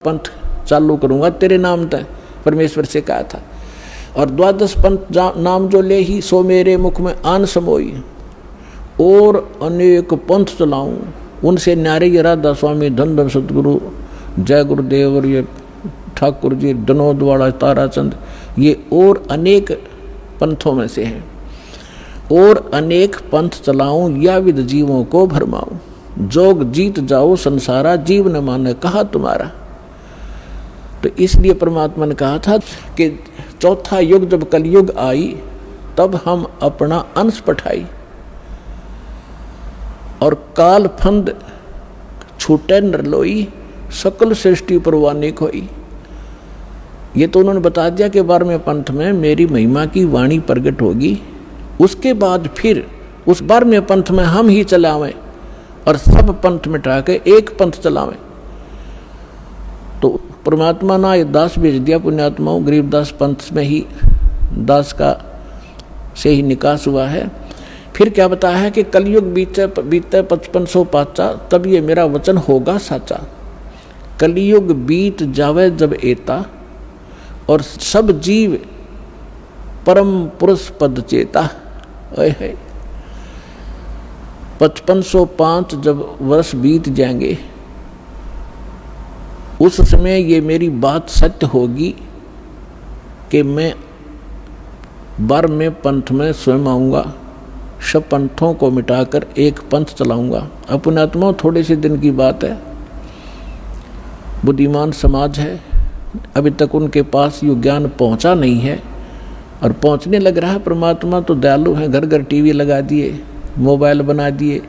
पंथ चालू करूंगा तेरे नाम तय, परमेश्वर से कहा था। और 12 पंथ नाम जो ले ही सो मेरे मुख में आन समोई, और अनेक पंथ चलाऊं उनसे न्यारे ये राधा स्वामी धन धन सतगुरु जय गुरुदेव और ये ठाकुर जी दनोद वाला ताराचंद, ये और अनेक पंथों में से हैं। और अनेक पंथ चलाऊं या विद जीवों को भरमाऊं, जोग जीत जाओ संसारा जीव न माने कहा तुम्हारा। तो इसलिए परमात्मा ने कहा था कि चौथा युग जब कलयुग आई तब हम अपना अंश पठाई, और काल फंद छूटे नरलोई सकल सृष्टि परवाने खोई। ये तो उन्होंने बता दिया कि 12वें पंथ में मेरी महिमा की वाणी प्रकट होगी, उसके बाद फिर उस 12वें पंथ में हम ही चलावें और सब पंथ मिटा के एक पंथ चलावें। तो परमात्मा ने ये दास भेज दिया पुण्यात्माओं, गरीबदास पंथ में ही दास का से ही निकास हुआ है। फिर क्या बताया है कि कलयुग बीते 5500 पाचा, तब ये मेरा वचन होगा साचा। कलयुग बीत जावे जब एता, और सब जीव परम पुरुष पद चेता। 5505 जब वर्ष बीत जाएंगे उस समय ये मेरी बात सत्य होगी कि मैं 12वें पंथ में स्वयं आऊँगा, सब पंथों को मिटाकर एक पंथ चलाऊँगा। अपनात्मा थोड़े से दिन की बात है, बुद्धिमान समाज है, अभी तक उनके पास ये ज्ञान पहुँचा नहीं है और पहुँचने लग रहा है। परमात्मा तो दयालु है, घर घर टीवी लगा दिए, मोबाइल बना दिए,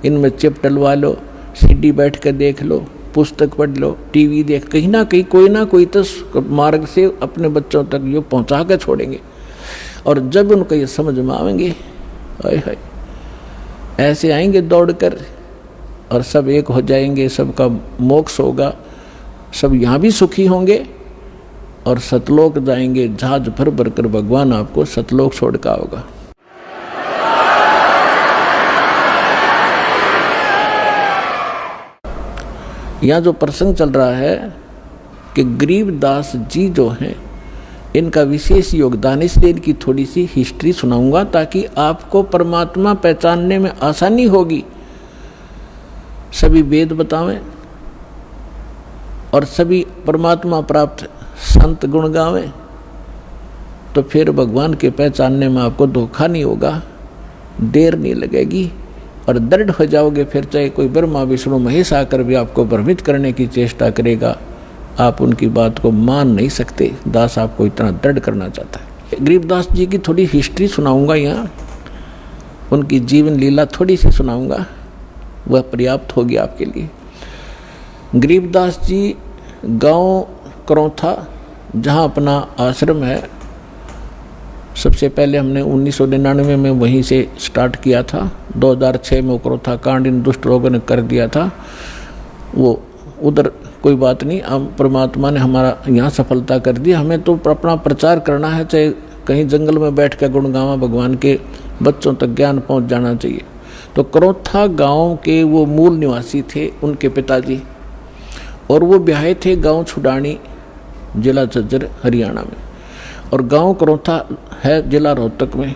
इनमें चिप डलवा लो, सीडी बैठ कर देख लो, पुस्तक पढ़ लो, टीवी देख, कहीं ना कहीं कोई ना कोई तो मार्ग से अपने बच्चों तक ये पहुंचा कर छोड़ेंगे। और जब उनको ये समझ में आएंगे, हाय ऐसे आएंगे दौड़कर और सब एक हो जाएंगे, सबका मोक्ष होगा, सब यहाँ भी सुखी होंगे और सतलोक जाएंगे। जहाज भर भर कर भगवान आपको सतलोक छोड़ का होगा। यहाँ जो प्रसंग चल रहा है कि गरीबदास जी जो हैं इनका विशेष योगदान, इसलिए इनकी थोड़ी सी हिस्ट्री सुनाऊंगा ताकि आपको परमात्मा पहचानने में आसानी होगी। सभी वेद बतावें और सभी परमात्मा प्राप्त संत गुण गावें, तो फिर भगवान के पहचानने में आपको धोखा नहीं होगा, देर नहीं लगेगी और दृढ़ हो जाओगे। फिर चाहे कोई ब्रह्मा विष्णु महेश आकर भी आपको भ्रमित करने की चेष्टा करेगा, आप उनकी बात को मान नहीं सकते। दास आपको इतना दृढ़ करना चाहता है। गरीबदास जी की थोड़ी हिस्ट्री सुनाऊंगा, यहाँ उनकी जीवन लीला थोड़ी सी सुनाऊंगा, वह पर्याप्त होगी आपके लिए। गरीबदास जी गांव करौथा, जहाँ अपना आश्रम है, सबसे पहले हमने 1999 में वहीं से स्टार्ट किया था। 2006 में करौथा कांड इन दुष्ट लोगों ने कर दिया था, वो उधर कोई बात नहीं, हम परमात्मा ने हमारा यहाँ सफलता कर दी। हमें तो अपना प्रचार करना है, चाहे कहीं जंगल में बैठ कर गुणगावा भगवान के, बच्चों तक ज्ञान पहुँच जाना चाहिए। तो करौथा गांव के वो मूल निवासी थे उनके पिताजी, और वो ब्याहे थे गांव छुडानी, जिला झज्जर हरियाणा में, और गांव करौथा है जिला रोहतक में।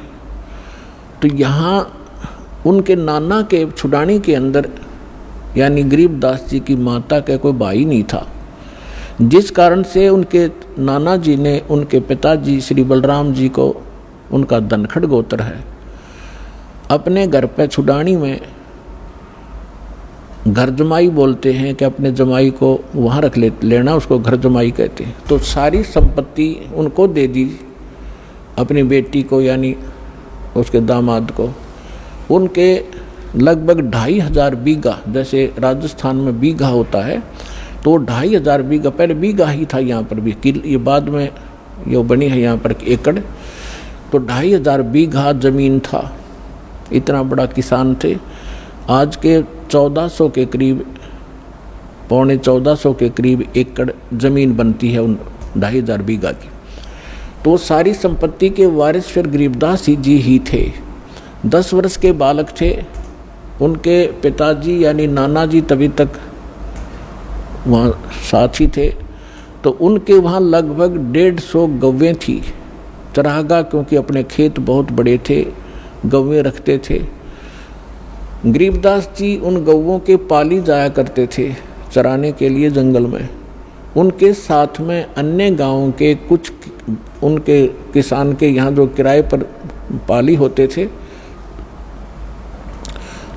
तो यहाँ उनके नाना के छुडानी के अंदर यानी गरीबदास जी की माता का कोई भाई नहीं था, जिस कारण से उनके नाना जी ने उनके पिताजी श्री बलराम जी को, उनका धनखड़ गोत्र है, अपने घर पे छुडानी में घर जमाई बोलते हैं कि अपने जमाई को वहाँ रख लेना, उसको घर जमाई कहते हैं। तो सारी संपत्ति उनको दे दी, अपनी बेटी को यानी उसके दामाद को। उनके लगभग 2500 बीघा, जैसे राजस्थान में बीघा होता है, तो 2500 बीघा, पहले बीघा ही था यहाँ पर भी, ये बाद में ये बनी है यहाँ पर एकड़। तो 2500 बीघा जमीन था, इतना बड़ा किसान थे। आज के 1400 के करीब, पौने 1400 के करीब एकड़ जमीन बनती है उन 2500 बीघा की। तो सारी संपत्ति के वारिस फिर गरीबदास जी ही थे। 10 वर्ष के बालक थे, उनके पिताजी यानी नाना जी तभी तक वहाँ साथ ही थे। तो उनके वहाँ लगभग 150 गौवें थी। चरागाह, क्योंकि अपने खेत बहुत बड़े थे, गौवें रखते थे। गरीबदास जी उन गौवों के पाली जाया करते थे चराने के लिए जंगल में। उनके साथ में अन्य गांवों के कुछ उनके किसान के यहाँ जो किराए पर पाली होते थे,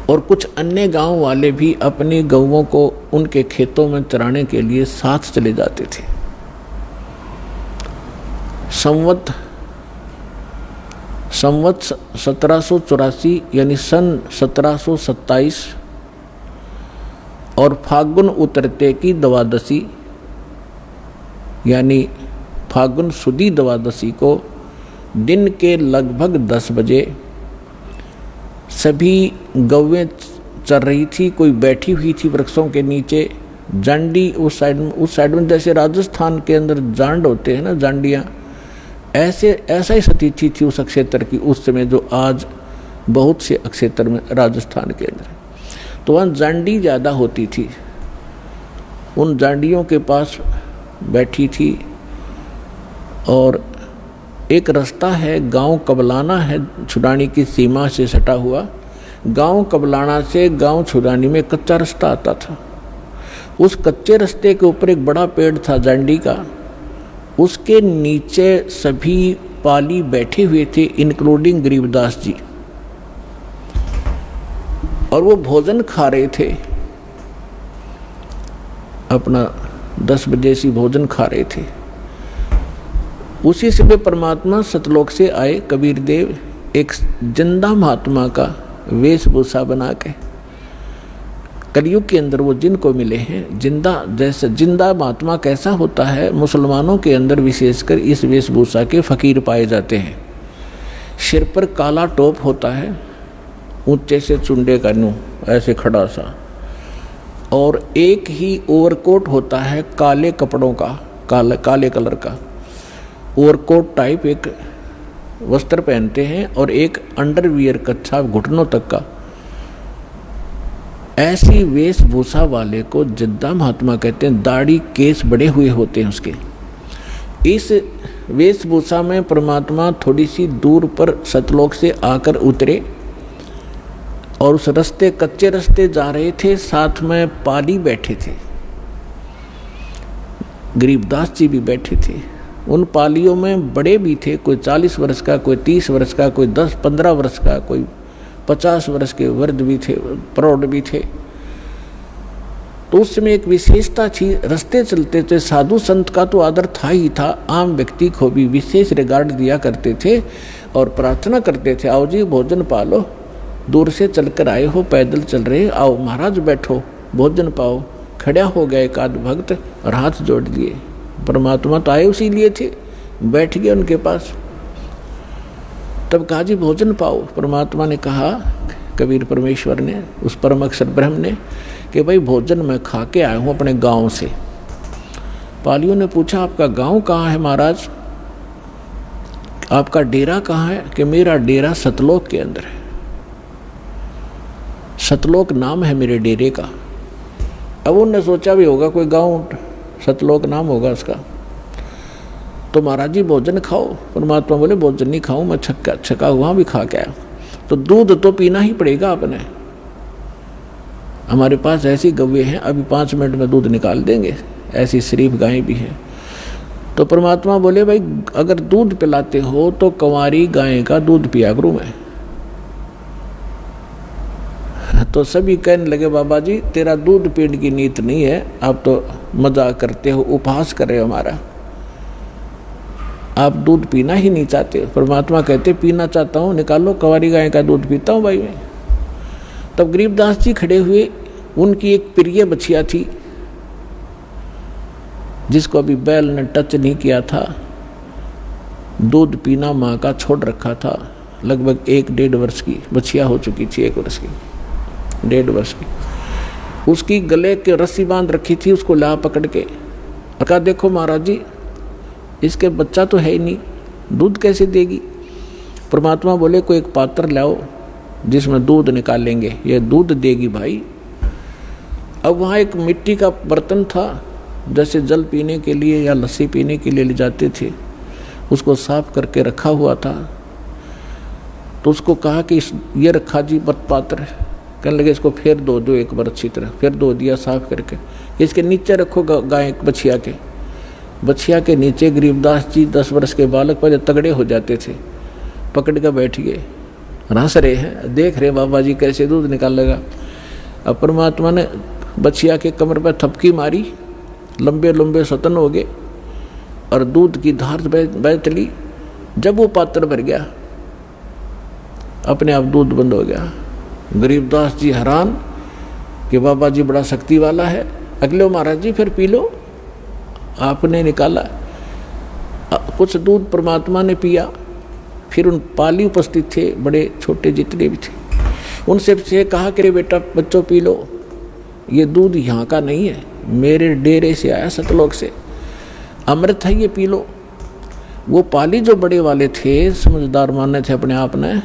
और कुछ अन्य गांव वाले भी अपनी गौवों को उनके खेतों में चराने के लिए साथ चले जाते थे। संवत 1784 यानी सन 1727 और फागुन उतरते की द्वादशी यानी फागुन सुदी द्वादशी को दिन के लगभग 10 बजे सभी गौवें चर रही थी। कोई बैठी हुई थी वृक्षों के नीचे। जांडी उस साइड में जैसे राजस्थान के अंदर जांड होते हैं ना, जांडियाँ, ऐसा ही स्थिति थी उस क्षेत्र की उस समय, जो आज बहुत से क्षेत्र में राजस्थान के अंदर। तो वहाँ जांडी ज़्यादा होती थी। उन जांडियों के पास बैठी थी। और एक रास्ता है, गांव कबलाना है, छुड़ानी की सीमा से सटा हुआ। गांव कबलाना से गांव छुड़ानी में कच्चा रास्ता आता था। उस कच्चे रास्ते के ऊपर एक बड़ा पेड़ था जांडी का। उसके नीचे सभी पाली बैठे हुए थे, इंक्लूडिंग गरीबदास जी, और वो भोजन खा रहे थे। अपना 10 बजे से भोजन खा रहे थे। उसी समय परमात्मा सतलोक से आए कबीर देव, एक जिंदा महात्मा का वेशभूषा बना के। कलयुग के अंदर वो जिनको मिले हैं जिंदा, जैसे जिंदा महात्मा कैसा होता है, मुसलमानों के अंदर विशेषकर इस वेशभूषा के फकीर पाए जाते हैं। सिर पर काला टोप होता है, ऊंचे से चुंडे का नूं ऐसे खड़ा सा, और एक ही ओवरकोट होता है काले कपड़ों का, काले कलर का ओवरकोट टाइप एक वस्त्र पहनते हैं, और एक अंडरवियर कच्छा घुटनों तक का। ऐसी वेशभूषा वाले को जिद्दा महात्मा कहते हैं। दाढ़ी केस बड़े हुए होते हैं उसके। इस वेशभूषा में परमात्मा थोड़ी सी दूर पर सतलोक से आकर उतरे, और उस रास्ते, कच्चे रास्ते जा रहे थे। साथ में पाली बैठे थे, गरीबदास जी भी बैठे थे। उन पालियों में बड़े भी थे, कोई 40 वर्ष का, कोई 30 वर्ष का, कोई 10-15 वर्ष का, कोई 50 वर्ष के वृद्ध भी थे, प्रौढ़ भी थे। तो उस समय एक विशेषता थी, रास्ते चलते थे साधु संत का तो आदर था ही था, आम व्यक्ति को भी विशेष रिगार्ड दिया करते थे और प्रार्थना करते थे, आओ जी भोजन पालो, दूर से चलकर आए हो, पैदल चल रहे, आओ महाराज बैठो भोजन पाओ। खड़ा हो गए एक आध भक्त और हाथ जोड़ दिए। परमात्मा तो आए उसी लिए थे, बैठ गए उनके पास। तब कहा जी भोजन पाओ। परमात्मा ने कहा, कबीर परमेश्वर ने, उस परम अक्षर ब्रह्म ने, कि भाई भोजन मैं खा के आया हूँ अपने गांव से। पालियों ने पूछा आपका गांव कहाँ है महाराज, आपका डेरा कहाँ है? कि मेरा डेरा सतलोक के अंदर है, सतलोक नाम है मेरे डेरे का। अब उन्होंने सोचा भी होगा कोई गांव सतलोक नाम होगा उसका। तो महाराज जी भोजन खाओ। परमात्मा बोले भोजन नहीं खाऊं मैं, छका हुआ भी खा के आया। तो दूध तो पीना ही पड़ेगा आपने, हमारे पास ऐसी गौवें हैं, अभी 5 मिनट में दूध निकाल देंगे, ऐसी शरीफ गायें भी हैं। तो परमात्मा बोले भाई अगर दूध पिलाते हो तो कंवारी गाय का दूध पिया करूं मैं। तो सभी कहने लगे बाबा जी तेरा दूध पीने की नीयत नहीं है, आप तो मजाक करते हो, उपहास कर रहे हो हमारा, आप दूध पीना ही नहीं चाहते। परमात्मा कहते पीना चाहता हूँ, निकालो, कंवारी गाय का दूध पीता हूँ भाई मैं। तब गरीबदास जी खड़े हुए, उनकी एक प्रिय बछिया थी जिसको अभी बैल ने टच नहीं किया था, दूध पीना माँ का छोड़ रखा था। लगभग 1-1.5 वर्ष की बछिया हो चुकी थी, 1 वर्ष की, 1.5 वर्ष की। उसकी गले के रस्सी बांध रखी थी, उसको ला पकड़ के और कहा देखो महाराज जी इसके बच्चा तो है ही नहीं, दूध कैसे देगी? परमात्मा बोले कोई एक पात्र लाओ जिसमें दूध निकालेंगे, ये दूध देगी भाई। अब वहाँ एक मिट्टी का बर्तन था जैसे जल पीने के लिए या लस्सी पीने के लिए ले जाते थे, उसको साफ करके रखा हुआ था। तो उसको कहा कि ये रखा जी पात्र, कहने लगे इसको फिर धो दो एक बार अच्छी तरह। फिर धो दिया साफ करके, इसके नीचे रखो गाय बछिया के नीचे। गरीबदास जी 10 वर्ष के बालक पर तगड़े हो जाते थे, पकड़ कर बैठ गए, हंस रहे हैं, देख रहे बाबा जी कैसे दूध निकालेगा। अब परमात्मा ने बछिया के कमर पर थपकी मारी, लंबे लंबे सतन हो गए और दूध की धार बह चली। जब वो पात्र भर गया, अपने आप दूध बंद हो गया। गरीबदास जी हैरान कि बाबा जी बड़ा शक्ति वाला है। अगले महाराज जी फिर पी लो, आपने निकाला। कुछ दूध परमात्मा ने पिया, फिर उन पाली उपस्थित थे, बड़े छोटे जितने भी थे, उनसे से कहा कि बेटा बच्चों पी लो, ये दूध यहाँ का नहीं है, मेरे डेरे से आया सतलोक से, अमृत है, ये पी लो। वो पाली जो बड़े वाले थे, समझदार माने थे अपने आप ने,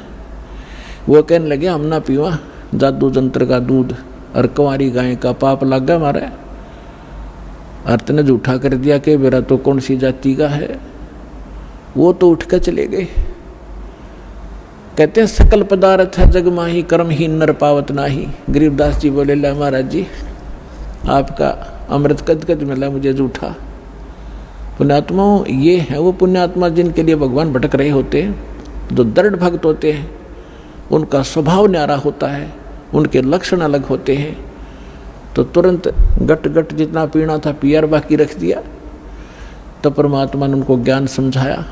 वो कहने लगे हम ना पीवा जादू जंत्र का दूध, और कुंवारी गाय का पाप लग गया हमारा। अर्थ ने झूठा कर दिया कि मेरा तो कौन सी जाति का है। वो तो उठ कर चले गए। कहते हैं सकल पदार्थ है जग माही, कर्म ही नर पावत नाही। गरीबदास जी बोले ला महाराज जी आपका अमृत कद कद मिला मुझे झूठा। पुण्यात्माओं ये है वो पुण्यात्मा जिनके लिए भगवान भटक रहे होते हैं, जो दृढ़ भक्त होते हैं, उनका स्वभाव न्यारा होता है, उनके लक्षण अलग होते हैं। तो तुरंत गट गट जितना पीना था पियर बाकी रख दिया। तो परमात्मा ने उनको ज्ञान समझाया,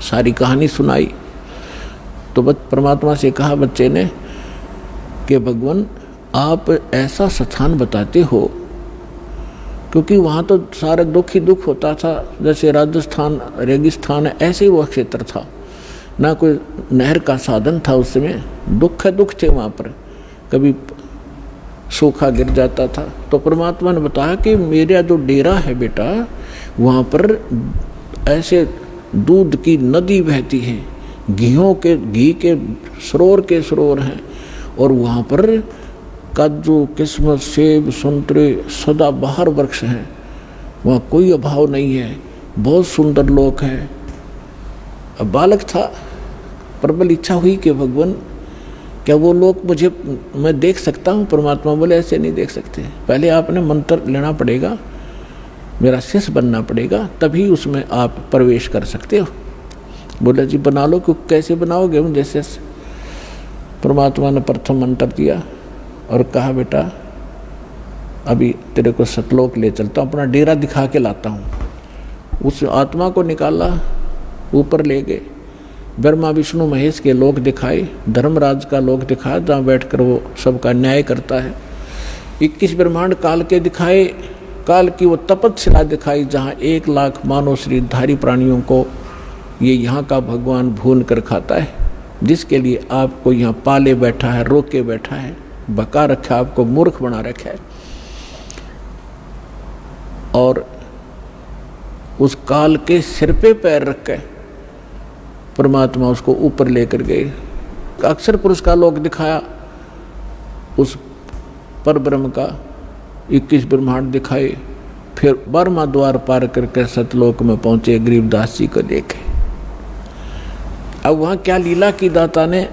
सारी कहानी सुनाई। तो परमात्मा से कहा बच्चे ने कि भगवान आप ऐसा स्थान बताते हो, क्योंकि वहाँ तो सारा दुख ही दुख होता था, जैसे राजस्थान रेगिस्तान है ऐसे ही वह क्षेत्र था, ना कोई नहर का साधन था उस समय, दुख दुख थे वहाँ पर, कभी सूखा गिर जाता था। तो परमात्मा ने बताया कि मेरा जो डेरा है बेटा, वहाँ पर ऐसे दूध की नदी बहती है, घी के सरोवर हैं, और वहाँ पर काजू किस्मत सेब संतरे सदा बाहर वृक्ष हैं, वहाँ कोई अभाव नहीं है, बहुत सुंदर लोक है। अब बालक था, प्रबल इच्छा हुई कि भगवान क्या वो लोग मैं देख सकता हूँ। परमात्मा बोले ऐसे नहीं देख सकते, पहले आपने मंत्र लेना पड़ेगा, मेरा शिष्य बनना पड़ेगा, तभी उसमें आप प्रवेश कर सकते हो। बोले जी बना लो, क्यों कैसे बनाओगे मुझे शिष्य। परमात्मा ने प्रथम मंत्र दिया और कहा बेटा अभी तेरे को सतलोक ले चलता हूँ, अपना डेरा दिखा के लाता हूँ। उस आत्मा को निकाला, ऊपर ले गए, ब्रह्मा विष्णु महेश के लोक दिखाए, धर्मराज का लोक दिखाया जहाँ बैठकर वो सबका न्याय करता है। 21 ब्रह्मांड काल के दिखाए, काल की वो तपस्या दिखाई जहाँ 1 लाख मानव शरीरधारी प्राणियों को ये यहाँ का भगवान भून कर खाता है, जिसके लिए आपको यहाँ पाले बैठा है, रोके बैठा है, बका रखा है, आपको मूर्ख बना रखा है। और उस काल के सिर पे पैर रख के परमात्मा उसको ऊपर लेकर गए। अक्षर पुरुष का लोक दिखाया, उस पर ब्रह्म का 21 ब्रह्मांड दिखाए, फिर 12वां द्वार पार करके सतलोक में पहुंचे, गरीबदास जी को देखे। अब वहां क्या लीला की दाता ने,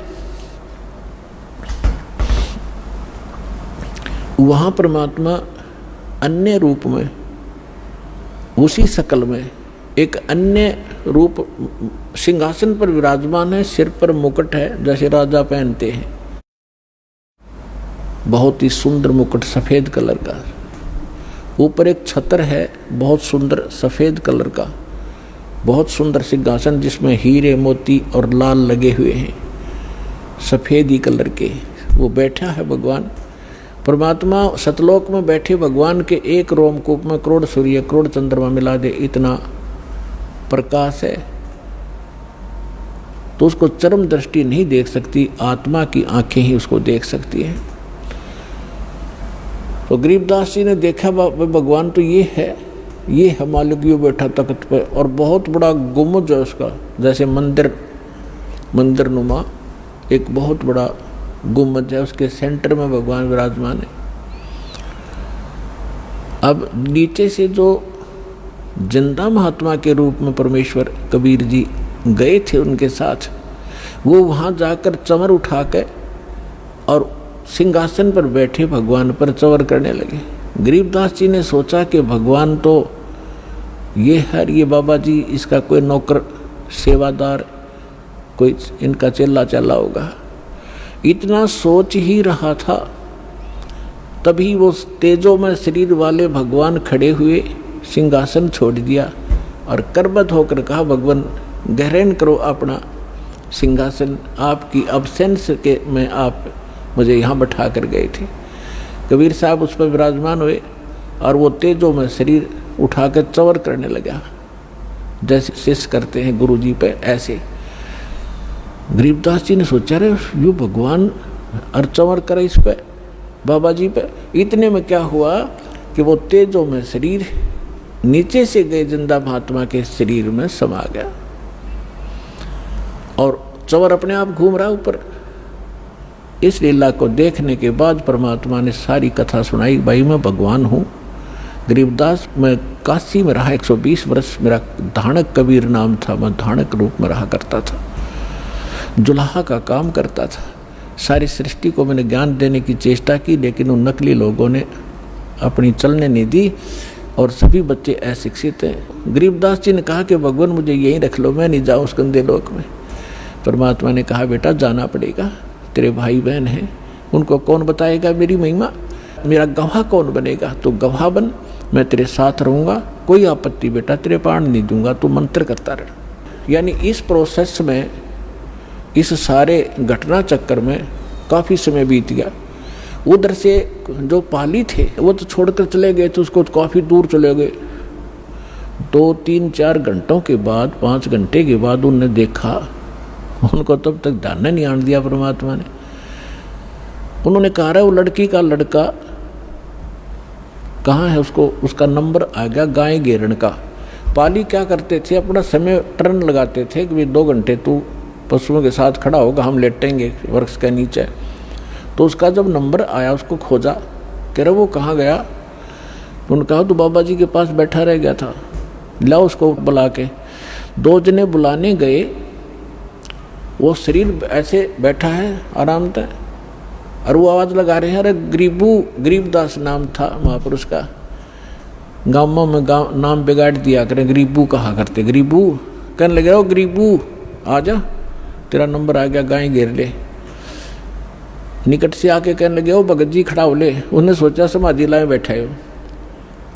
वहां परमात्मा अन्य रूप में, उसी शकल में एक अन्य रूप सिंहासन पर विराजमान है, सिर पर मुकुट है जैसे राजा पहनते हैं, बहुत ही सुंदर मुकुट सफेद कलर का। ऊपर एक छत्र है बहुत सुंदर सफेद कलर का, बहुत सुंदर सिंहासन जिसमें हीरे मोती और लाल लगे हुए हैं, सफेद ही कलर के वो बैठा है भगवान। परमात्मा सतलोक में बैठे भगवान के एक रोमकूप में करोड़ सूर्य करोड़ चंद्रमा मिला दे इतना प्रकाश है, तो उसको चरम दृष्टि नहीं देख सकती, आत्मा की आंखें ही उसको देख सकती हैं। तो गरीबदास जी ने देखा भगवान तो ये है मालिक यो बैठा तख्त पर, और बहुत बड़ा गुम्बद है उसका, जैसे मंदिर नुमा एक बहुत बड़ा गुम्बद है, उसके सेंटर में भगवान विराजमान है। अब नीचे से जो जिंदा महात्मा के रूप में परमेश्वर कबीर जी गए थे उनके साथ, वो वहाँ जाकर चंवर उठा के और सिंहासन पर बैठे भगवान पर चंवर करने लगे। गरीबदास जी ने सोचा कि भगवान तो ये है, ये बाबा जी इसका कोई नौकर सेवादार, कोई इनका चेला चला होगा। इतना सोच ही रहा था, तभी वो तेजो में शरीर वाले भगवान खड़े हुए, सिंहासन छोड़ दिया और करबद्ध होकर कहा, भगवान ग्रहण करो अपना सिंहासन, आपकी अब्सेंस के में आप मुझे यहाँ बैठा कर गए थे। कबीर साहब उस पर विराजमान हुए और वो तेजो में शरीर उठा कर चंवर करने लगा, जैसे शिष्य करते हैं गुरु जी पे, ऐसे। गरीबदास जी ने सोचा, रे यो भगवान और चंवर करे इस पे, बाबा जी पे। इतने में क्या हुआ कि वो तेजो में शरीर नीचे से गए जिंदा महात्मा के शरीर में समा गया और चंवर अपने आप घूम रहा ऊपर। इस लीला को देखने के बाद परमात्मा ने सारी कथा सुनाई। भाई मैं भगवान हूँ। गरीबदास, मैं काशी में रहा 120 वर्ष, मेरा धाणक कबीर नाम था, मैं धाणक रूप में रहा करता था, जुलाहा का काम करता था। सारी सृष्टि को मैंने ज्ञान देने की चेष्टा की, लेकिन उन नकली लोगों ने अपनी चलने नहीं दी और सभी बच्चे अशिक्षित हैं। गरीबदास जी ने कहा कि भगवान मुझे यहीं रख लो, मैं नहीं जाऊँ उस गंदे लोक में। परमात्मा ने कहा, बेटा जाना पड़ेगा, तेरे भाई बहन हैं, उनको कौन बताएगा मेरी महिमा, मेरा गवाह कौन बनेगा, तो गवाह बन, मैं तेरे साथ रहूँगा, कोई आपत्ति बेटा तेरे प्राण नहीं दूंगा, तू मंत्र करता रह। यानी इस प्रोसेस में, इस सारे घटना चक्कर में काफ़ी समय बीत गया। उधर से जो पाली थे वो तो छोड़कर चले गए थे, उसको काफ़ी दूर चले गए। 2, 3, 4 घंटों के बाद, 5 घंटे के बाद उनने देखा, उनको तब तक ध्यान नहीं आने दिया परमात्मा ने। उन्होंने कहा, वो लड़की का लड़का कहाँ है, उसको उसका नंबर आ गया गाय घेरण का। पाली क्या करते थे, अपना समय टर्न लगाते थे कि 2 घंटे तू पशुओं के साथ खड़ा होगा, हम लेटेंगे वृक्ष के नीचे। तो उसका जब नंबर आया, उसको खोजा, कह रहे वो कहाँ गया। उन्होंने कहा, तो बाबा जी के पास बैठा रह गया था, लाओ उसको बुला के। 2 जने बुलाने गए, वो शरीर ऐसे बैठा है आराम से, और वो आवाज़ लगा रहे हैं, अरे गरीबदास नाम था महापुरुष का। गाँवों में गाँव नाम बिगाड़ दिया करें, गरीबू कहा करते, गरीबू कहने लगे, ओ गरीबू आ जा, तेरा नंबर आ गया, गाय घेर ले। निकट से आके कहने लगे, ओ भगत जी खड़ा हो ले। उन्हें सोचा समाधि लाए बैठे हो,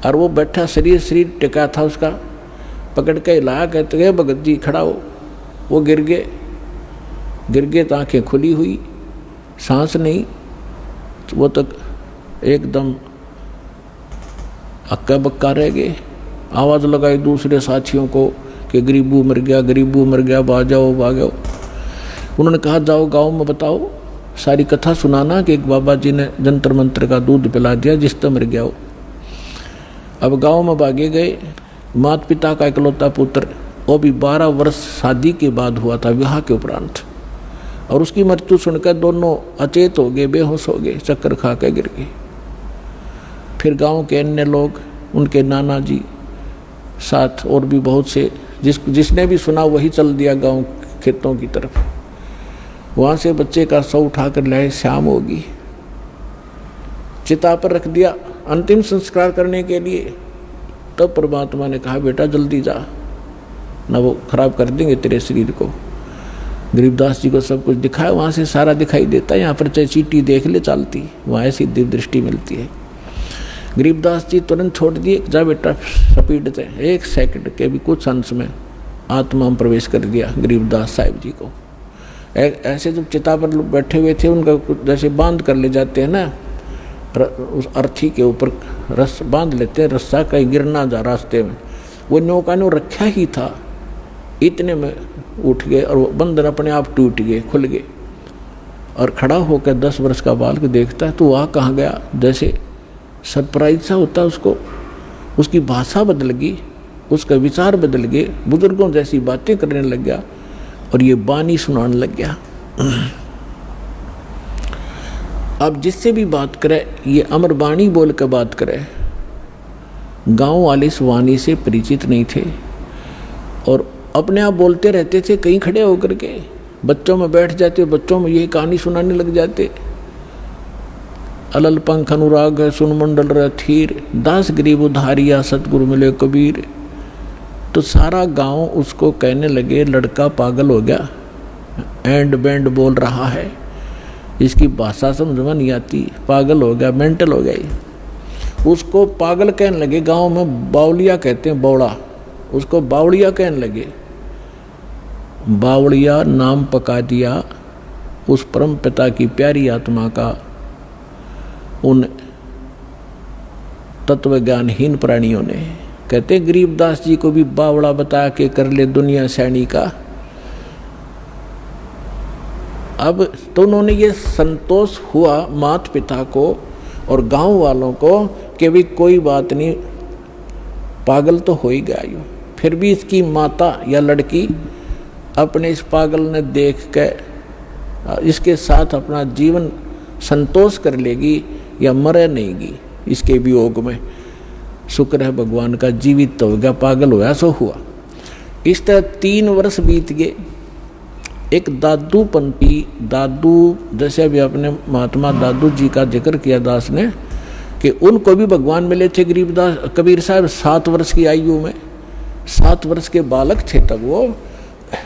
और वो बैठा शरीर टिका था उसका, पकड़ के हिलाया, कहते गए भगत जी खड़ा हो। वो गिर गए तो आँखें खुली हुई, सांस नहीं, तो वो तक एकदम अक्का बक्का रह गए। आवाज़ लगाई दूसरे साथियों को कि गरीबू मर गया, भागो। उन्होंने कहा, जाओ गांव में बताओ, सारी कथा सुनाना कि एक बाबा जी ने जंतर मंत्र का दूध पिला दिया जिससे मर गया हो। अब गांव में भागे गए। माता पिता का इकलौता पुत्र, वो भी 12 वर्ष शादी के बाद हुआ था, विवाह के उपरांत, और उसकी मृत्यु सुनकर दोनों अचेत हो गए, बेहोश हो गए, चक्कर खा के गिर गए। फिर गांव के अन्य लोग, उनके नाना जी साथ और भी बहुत से, जिसने भी सुना वही चल दिया गांव खेतों की तरफ। वहाँ से बच्चे का शव उठाकर लाए, शाम होगी, चिता पर रख दिया अंतिम संस्कार करने के लिए। तब परमात्मा ने कहा, बेटा जल्दी जा, ना वो खराब कर देंगे तेरे शरीर को। गरीबदास जी को सब कुछ दिखाया, वहाँ से सारा दिखाई देता है। यहाँ पर चाहे चीटी देख ले चालती, वहाँ ऐसी दिव्य दृष्टि मिलती है। गरीबदास जी तुरंत छोड़ दिए, जा बेटा स्पीड से। 1 सेकंड के भी कुछ अंश में आत्मा में प्रवेश कर दिया गरीबदास साहिब जी को। ऐसे जब चिता पर बैठे हुए थे, उनका जैसे बांध कर ले जाते हैं ना, उस अर्थी के ऊपर रस बांध लेते हैं, रस्सा कहीं गिर ना जा रास्ते में, वो नौका ने रखा ही था। इतने में उठ गए और वो बंधन अपने आप टूट गए, खुल गए, और खड़ा होकर 10 वर्ष का बालक देखता है तो वहाँ कहाँ गया, जैसे सरप्राइज सा होता है उसको। उसकी भाषा बदल गई, उसका विचार बदल गए, बुजुर्गों जैसी बातें करने लग गया और ये बानी सुनाने लग गया। अब जिससे भी बात करे ये अमर बाणी बोल कर बात करे, गांव वाले इस वाणी से परिचित नहीं थे और अपने आप बोलते रहते थे, कहीं खड़े होकर के बच्चों में बैठ जाते, बच्चों में यही कहानी सुनाने लग जाते। अलल पंख अनुराग है सुन मंडल रथीर, दास गरीब उधारिया सतगुरु मिले कबीर। तो सारा गांव उसको कहने लगे लड़का पागल हो गया, एंड बैंड बोल रहा है, इसकी भाषा समझ में नहीं आती, पागल हो गया, मेंटल हो गया। उसको पागल कहने लगे। गांव में बावलिया कहते हैं, बौड़ा, उसको बावड़िया कहने लगे। बावड़िया नाम पका दिया उस परम पिता की प्यारी आत्मा का उन तत्व ज्ञानहीन प्राणियों ने। कहते गरीबदास जी को भी बावड़ा बता के कर ले दुनिया सैनी का। अब तो उन्होंने ये संतोष हुआ माता पिता को और गांव वालों को कि भी कोई बात नहीं, पागल तो हो ही गया यूं। फिर भी इसकी माता या लड़की अपने इस पागल ने देख के इसके साथ अपना जीवन संतोष कर लेगी या मरे नहींगी इसके वियोग में। शुक्र है भगवान का, जीवित तो हो गया, पागल होया सो हुआ। इस तरह 3 वर्ष बीत गए। एक दादू पंथी, दादू जैसे अभी अपने महात्मा दादू जी का जिक्र किया दास ने कि उनको भी भगवान मिले थे गरीबदास कबीर साहब 7 वर्ष की आयु में। 7 वर्ष के बालक थे तब वो,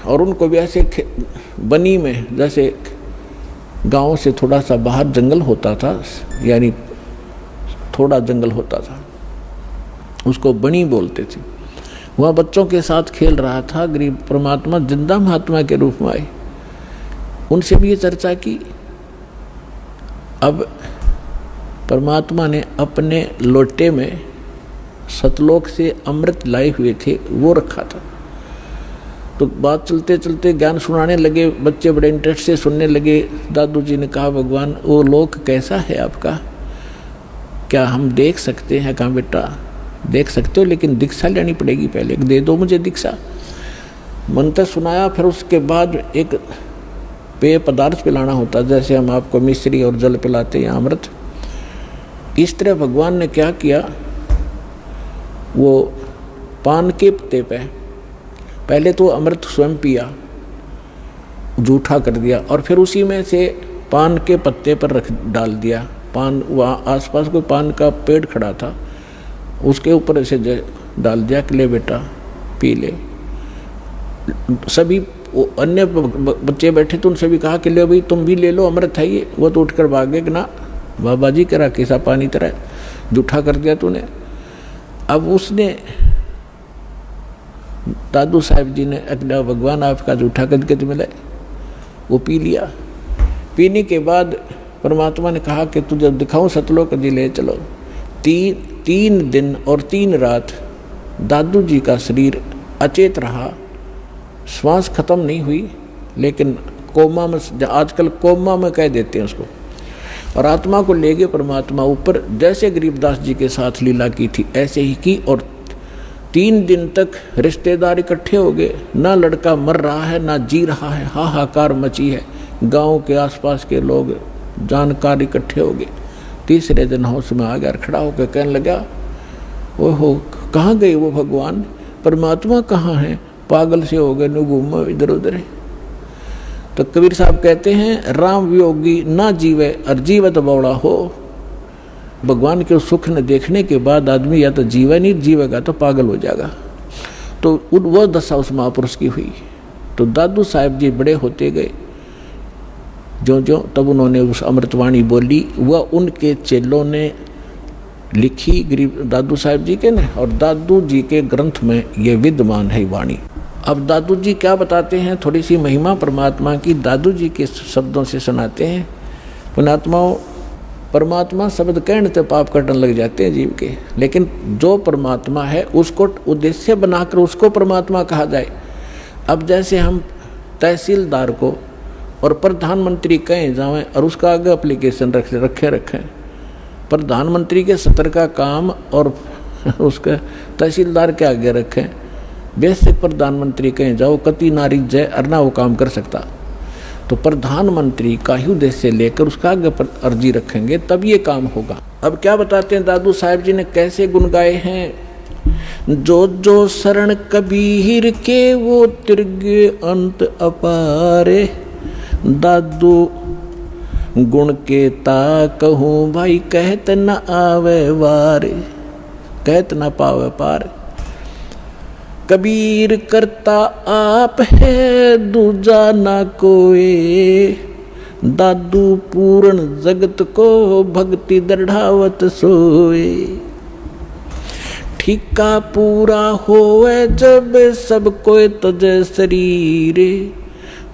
और उनको भी ऐसे बनी में, जैसे गांव से थोड़ा सा बाहर जंगल होता था, यानी थोड़ा जंगल होता था, उसको बनी बोलते थे। वहाँ बच्चों के साथ खेल रहा था। गरीब परमात्मा जिंदा महात्मा के रूप में आए, उनसे भी ये चर्चा की। अब परमात्मा ने अपने लोटे में सतलोक से अमृत लाए हुए थे, वो रखा था। तो बात चलते चलते ज्ञान सुनाने लगे, बच्चे बड़े इंटरेस्ट से सुनने लगे। दादू जी ने कहा भगवान वो लोक कैसा है आपका, क्या हम देख सकते हैं? कहा बेटा देख सकते हो, लेकिन दीक्षा लेनी पड़ेगी, पहले दे दो मुझे दीक्षा। मंत्र सुनाया, फिर उसके बाद एक पेय पदार्थ पिलाना होता, जैसे हम आपको मिश्री और जल पिलाते हैं, अमृत। इस तरह भगवान ने क्या किया, वो पान के पत्ते पे पहले तो अमृत स्वयं पिया, जूठा कर दिया, और फिर उसी में से पान के पत्ते पर रख डाल दिया। पान, वहाँ आसपास कोई पान का पेड़ खड़ा था, उसके ऊपर ऐसे डाल दिया कि ले बेटा पी ले। सभी अन्य बच्चे बैठे तो उनसे भी कहा कि ले भाई तुम भी ले लो, अमृत है ये। वो तो उठकर भागे कि ना बाबा जी करा कैसा पानी तरह जूठा कर दिया तूने। अब उसने दादू साहब जी ने अगला भगवान आपका जूठा करके मिला, वो पी लिया। पीने के बाद परमात्मा ने कहा कि तुझे दिखाऊं सतलोक जी, ले चलो। 3 दिन और 3 रात दादू जी का शरीर अचेत रहा, श्वास खत्म नहीं हुई, लेकिन कोमा में, आजकल कोमा में कह देते हैं उसको, और आत्मा को ले गए परमात्मा ऊपर। जैसे गरीबदास जी के साथ लीला की थी ऐसे ही की, और 3 दिन तक रिश्तेदार इकट्ठे हो गए। ना लड़का मर रहा है ना जी रहा है, हाहाकार मची है। गांव के आसपास के लोग जानकार इकट्ठे हो गए। तीसरे दिन होश में आ गया, खड़ा होकर कहने लगा ओहो कहाँ गए वो भगवान, परमात्मा कहाँ है, पागल से हो गए, घूमो इधर उधर। तो कबीर साहब कहते हैं राम वियोगी ना जीवे और जीवत बौड़ा हो। भगवान के सुख न देखने के बाद आदमी या तो जीवे नहीं, जीवेगा तो पागल हो जाएगा। तो वो दशा उस महापुरुष की हुई। तो दादू साहब जी बड़े होते गए, जो तब उन्होंने उस अमृतवाणी बोली, वह उनके चेलों ने लिखी गरीब दादू साहब जी के ने, और दादू जी के ग्रंथ में ये विद्यमान है वाणी। अब दादू जी क्या बताते हैं, थोड़ी सी महिमा परमात्मा की दादू जी के शब्दों से सुनाते हैं। पुणात्माओं, परमात्मा शब्द कहने से पाप कटने लग जाते हैं जीव के, लेकिन जो परमात्मा है उसको उद्देश्य बनाकर उसको परमात्मा कहा जाए। अब जैसे हम तहसीलदार को और प्रधानमंत्री कहें जाएं और उसका आगे एप्लीकेशन रखें, प्रधानमंत्री के सत्र का काम और उसका तहसीलदार के आगे रखें, वैसे प्रधानमंत्री कहें जाओ कति नारी जय अरना वो काम कर सकता। तो प्रधानमंत्री का ही उद्देश्य लेकर उसका आगे अर्जी रखेंगे तब ये काम होगा। अब क्या बताते हैं दादू साहब जी ने कैसे गुण गाए हैं जो जो शरण कबीर के वो तिरगे अंत अपारे। दादू गुण के ता कहूँ भाई कहत न आवे वारे, कहत न पावे पार। कबीर करता आप है दूजा ना कोई। दादू पूर्ण जगत को भक्ति दृढ़ावत सोए। ठिका पूरा होवे जब सब कोई तजे शरीर।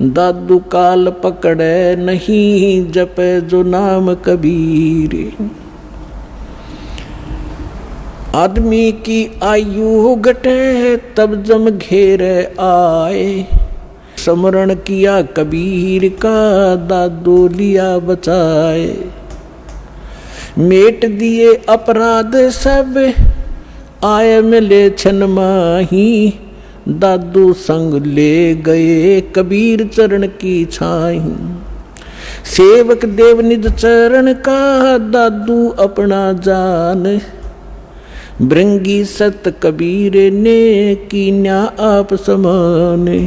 दादू काल पकड़े नहीं जपे जो नाम कबीर। आदमी की आयु घटे तब जम घेरे आए। स्मरण किया कबीर का दादू लिया बचाए। मेट दिए अपराध सब आए मिले छन माही। दादू संग ले गए कबीर चरण की छाई। सेवक देव निज चरण का दादू अपना जान। भृंगी सत कबीर ने कीन्या आप समाने।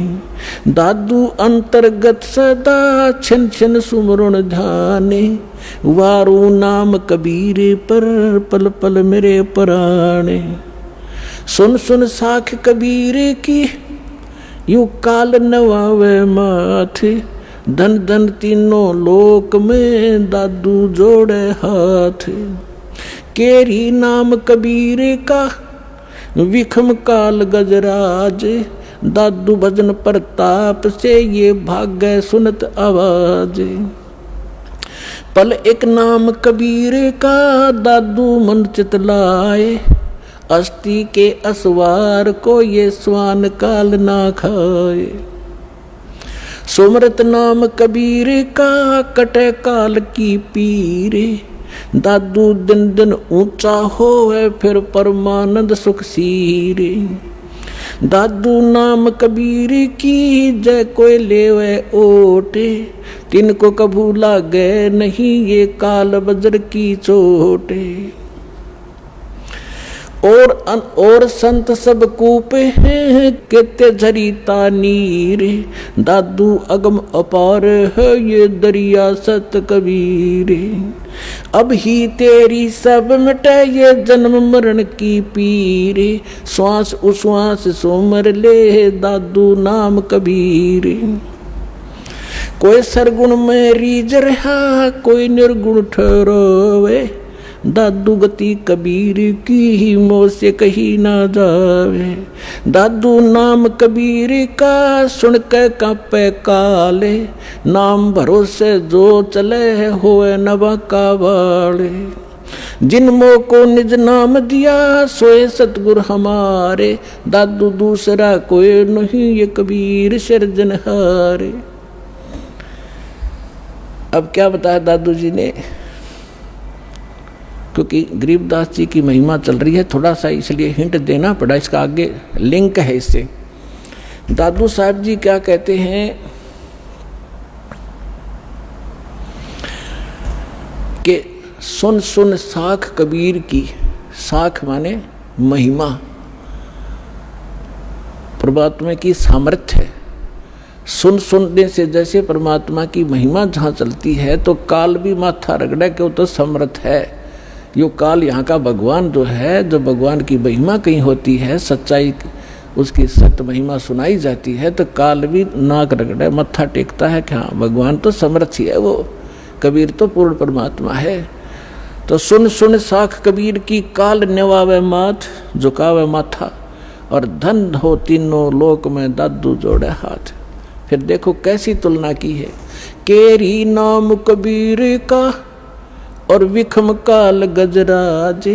दादू अंतर्गत सदा छन छन सुमरण ध्याने। वारू नाम कबीर पर पल पल मेरे प्राणे। सुन सुन साख कबीर की यू काल नवावे माथे। धन धन तीनों लोक में दादू जोड़े हाथ। केरी नाम कबीर का विखम काल गजराज। दादू भजन प्रताप से ये भाग्य सुनत आवाज। पल एक नाम कबीर का दादू मन चितलाए। अस्थि के असवार को ये स्वान काल ना खाए। सुमरत नाम कबीर का कटे काल की पीरे। दादू दिन दिन ऊंचा होवे फिर परमानंद सुख सीरे। दादू नाम कबीर की जय कोई लेवे ओटे। तिनको कभू लागे नहीं ये काल वज्र की चोटे। और संत सब कूपे हैं कित्ते झरीता नीर। दादू अगम अपार है ये दरिया सत कबीर। अब ही तेरी सब मिटे ये जन्म मरण की पीर। श्वास उश्वास सोमर ले दादू नाम कबीर। कोई सरगुण में रीझ रहा कोई निर्गुण ठहरावे। दादू गति कबीर की ही मोह से कही ना जावे। दादू नाम कबीर का सुन के कांपे काले। नाम भरोसे जो चले होए नवा का वाले। जिन मोह को निज नाम दिया सोए सतगुर हमारे। दादू दूसरा कोई नहीं ये कबीर सिरजनहारे। अब क्या बताया दादू जी ने, क्योंकि गरीबदास जी की महिमा चल रही है थोड़ा सा इसलिए हिंट देना पड़ा। इसका आगे लिंक है इससे। दादू साहब जी क्या कहते हैं कि सुन सुन साख कबीर की। साख माने महिमा, परमात्मा की सामर्थ्य है। सुन सुनने से जैसे परमात्मा की महिमा जहाँ चलती है तो काल भी माथा रगड़े के वो तो समर्थ है। यो काल यहाँ का भगवान जो है, जो भगवान की महिमा कहीं होती है, सच्चाई उसकी सत्य महिमा सुनाई जाती है तो काल भी नाक रगड़े मत्था टेकता है कि हाँ भगवान तो समर्थ ही है। वो कबीर तो पूर्ण परमात्मा है। तो सुन सुन साख कबीर की काल नेवावे माथ झुकावे माथा। और धन हो तीनों लोक में दादू जोड़े हाथ। फिर देखो कैसी तुलना की है। केरी नाम कबीर का और विखम काल गजराज।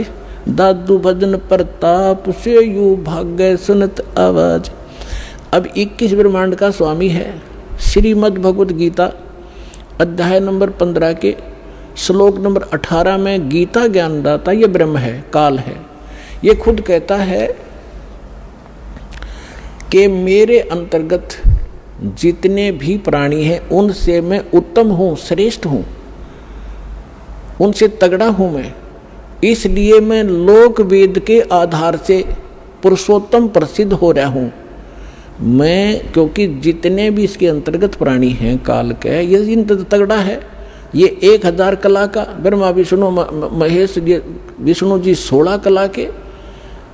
दादू भजन प्रताप से यू भाग्य सुनत आवाज। अब 21 ब्रह्मांड का स्वामी है। श्रीमद् भगवत गीता अध्याय नंबर 15 के श्लोक नंबर 18 में गीता ज्ञानदाता ये ब्रह्म है, काल है। ये खुद कहता है कि मेरे अंतर्गत जितने भी प्राणी हैं उनसे मैं उत्तम हूँ, श्रेष्ठ हूँ, उनसे तगड़ा हूँ मैं। इसलिए मैं लोक वेद के आधार से पुरुषोत्तम प्रसिद्ध हो रहा हूँ मैं, क्योंकि जितने भी इसके अंतर्गत प्राणी हैं काल के, ये इन तगड़ा है। ये 1000 कला का, ब्रह्मा विष्णु महेश, ये विष्णु जी 16 कला के,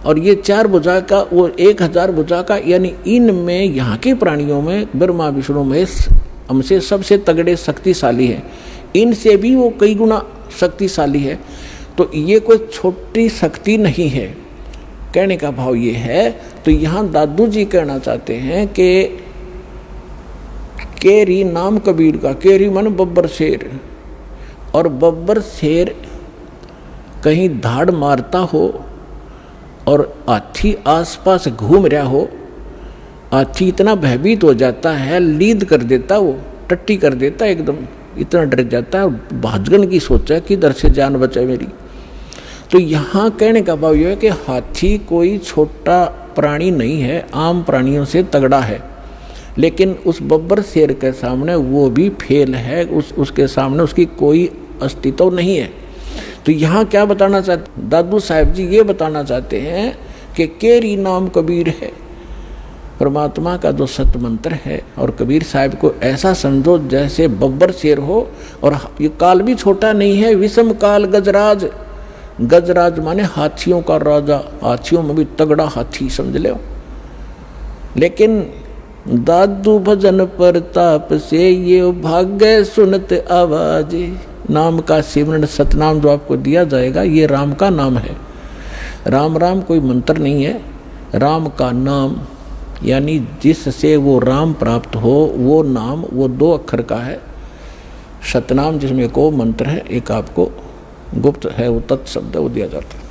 और ये 4 भुजा का, वो 1000 भुजा का। यानी इनमें यहाँ के प्राणियों में ब्रह्मा विष्णु महेश हमसे सबसे तगड़े शक्तिशाली है, इनसे भी वो कई गुना शक्तिशाली है। तो ये कोई छोटी शक्ति नहीं है, कहने का भाव ये है। तो यहाँ दादू जी कहना चाहते हैं कि केरी नाम कबीर का, केरी मन बब्बर शेर, और बब्बर शेर कहीं धाड़ मारता हो और हाथी आसपास घूम रहा हो, हाथी इतना भयभीत हो जाता है, लीद कर देता, वो टट्टी कर देता, एकदम इतना डर जाता है, भाजगन की सोचा कि इधर से जान बचाए मेरी। तो यहाँ कहने का भाव यह है कि हाथी कोई छोटा प्राणी नहीं है, आम प्राणियों से तगड़ा है, लेकिन उस बब्बर शेर के सामने वो भी फेल है, उसके सामने उसकी कोई अस्तित्व नहीं है। तो यहाँ क्या बताना चाहते दादू साहब जी, ये बताना चाहते हैं कि केरी नाम कबीर है, परमात्मा का जो सत्य मंत्र है। और कबीर साहब को ऐसा समझो जैसे बब्बर शेर हो, और ये काल भी छोटा नहीं है, विषम काल गजराज, गजराज माने हाथियों का राजा, हाथियों में भी तगड़ा हाथी समझ लो। लेकिन दादू भजन प्रताप से ये भाग्य सुनत आवाज, नाम का सिमरन सतनाम जो आपको दिया जाएगा, ये राम का नाम है। राम राम कोई मंत्र नहीं है, राम का नाम, यानी जिससे वो राम प्राप्त हो वो नाम, वो 2 अक्षर का है। सतनाम जिसमें एक मंत्र है, एक आपको गुप्त है, वो तत्शब्द वो दिया जाता है।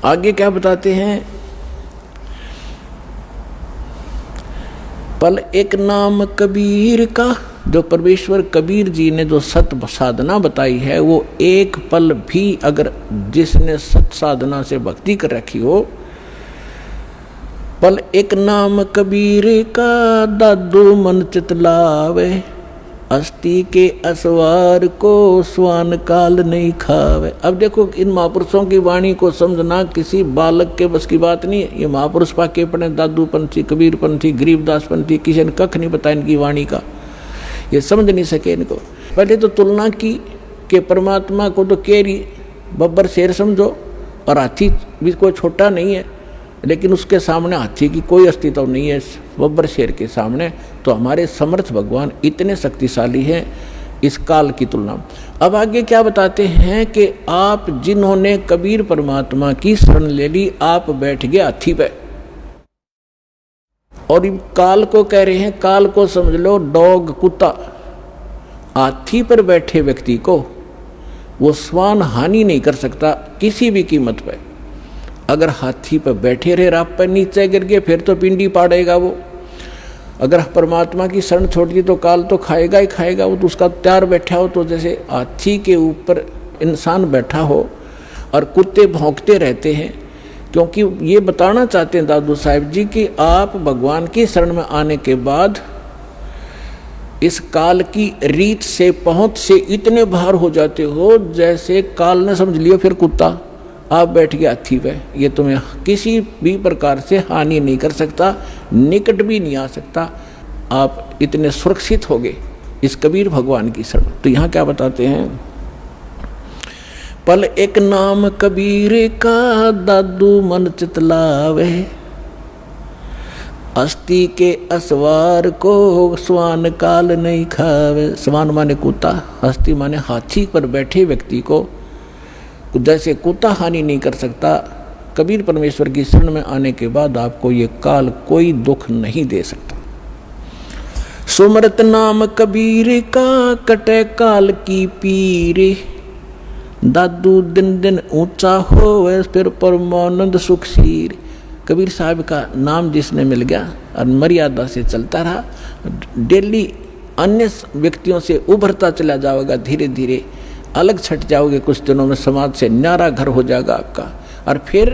आगे क्या बताते हैं, पल एक नाम कबीर का, जो परमेश्वर कबीर जी ने जो सत साधना बताई है, वो एक पल भी अगर जिसने सत साधना से भक्ति कर रखी हो, पल एक नाम कबीर का दादू मन चितलावे, अस्थि के असवार को स्वान काल नहीं खावे। अब देखो इन महापुरुषों की वाणी को समझना किसी बालक के बस की बात नहीं है। ये महापुरुष पाके पढ़े, दादू पंथी, कबीर पंथी, गरीबदास पंथी, किसी ने कख नहीं बताया इनकी वाणी का, ये समझ नहीं सके इनको। पहले तो तुलना की कि परमात्मा को तो केरी बब्बर शेर समझो, और हाथी भी कोई छोटा नहीं है, लेकिन उसके सामने हाथी की कोई अस्तित्व नहीं है बब्बर शेर के सामने। तो हमारे समर्थ भगवान इतने शक्तिशाली हैं इस काल की तुलना में। अब आगे क्या बताते हैं कि आप जिन्होंने कबीर परमात्मा की शरण ले ली, आप बैठ गए हाथी पे, और काल को कह रहे हैं, काल को समझ लो डॉग, कुत्ता। हाथी पर बैठे व्यक्ति को वो स्वान हानि नहीं कर सकता किसी भी कीमत पर। अगर हाथी पर बैठे रहे, रात पर नीचे गिर गए, फिर तो पिंडी पाड़ेगा वो। अगर परमात्मा की शरण छोड़ दी तो काल तो खाएगा ही खाएगा, वो तो उसका तैयार बैठा हो। तो जैसे हाथी के ऊपर इंसान बैठा हो और कुत्ते भौंकते रहते हैं, क्योंकि ये बताना चाहते हैं दादू साहब जी कि आप भगवान की शरण में आने के बाद इस काल की रीत से, पहुंच से इतने बाहर हो जाते हो जैसे काल ने समझ लियो फिर कुत्ता, आप बैठ गए हाथी पे, ये तुम्हें किसी भी प्रकार से हानि नहीं कर सकता, निकट भी नहीं आ सकता, आप इतने सुरक्षित हो गए इस कबीर भगवान की शरण। तो यहाँ क्या बताते हैं, पल एक नाम कबीर का दादू मन चितलावे, अस्थि के असवार को स्वान काल नहीं खावे। स्वान माने कुत्ता, अस्थि माने हाथी पर बैठे व्यक्ति को जैसे कुत्ता हानि नहीं कर सकता, कबीर परमेश्वर की शरण में आने के बाद आपको ये काल कोई दुख नहीं दे सकता। सुमरत नाम कबीर का कटे काल की पीरे, दादू दिन दिन ऊंचा हो फिर परमानंद सुखशीर। कबीर साहब का नाम जिसने मिल गया और मर्यादा से चलता रहा, डेली अन्य व्यक्तियों से उभरता चला जाओगा, धीरे धीरे अलग छट जाओगे, कुछ दिनों में समाज से न्यारा घर हो जाएगा आपका, और फिर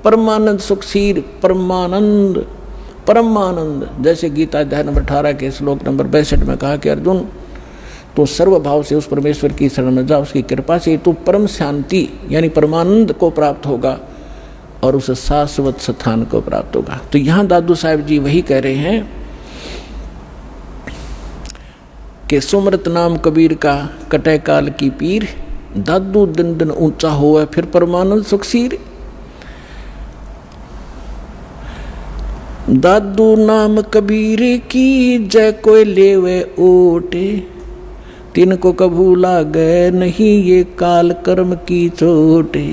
परमानंद सुखशीर, परमानंद परमानंद। जैसे गीता अध्याय नंबर 18 के श्लोक नंबर 62 में कहा कि अर्जुन तो सर्वभाव से उस परमेश्वर की शरण में जा, उसकी कृपा से तू परम शांति यानी परमानंद को प्राप्त होगा। और उस शाश्वत स्थान को प्राप्त होगा। तो यहाँ दादू साहब जी वही कह रहे हैं कि सुमरत नाम कबीर का कटे काल की पीर, दादू दिन दिन ऊंचा हुआ फिर परमानंद सुखसीर। दादू नाम कबीर की जय कोई लेवे ओटे, तिनको कभू लागे नहीं ये काल कर्म की चोटे।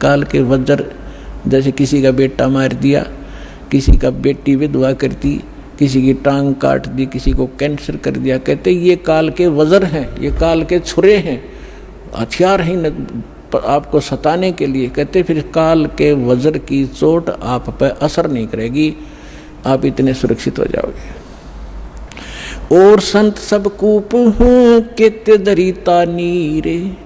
काल के वज्र, जैसे किसी का बेटा मार दिया, किसी का बेटी विधवा कर दी, किसी की टांग काट दी, किसी को कैंसर कर दिया, कहते ये काल के वज्र हैं, ये काल के छुरे हैं, हथियार हैं आपको सताने के लिए। कहते फिर काल के वज्र की चोट आप पर असर नहीं करेगी, आप इतने सुरक्षित हो जाओगे। और संत सब कूप हूँ केते दरिता नीरे,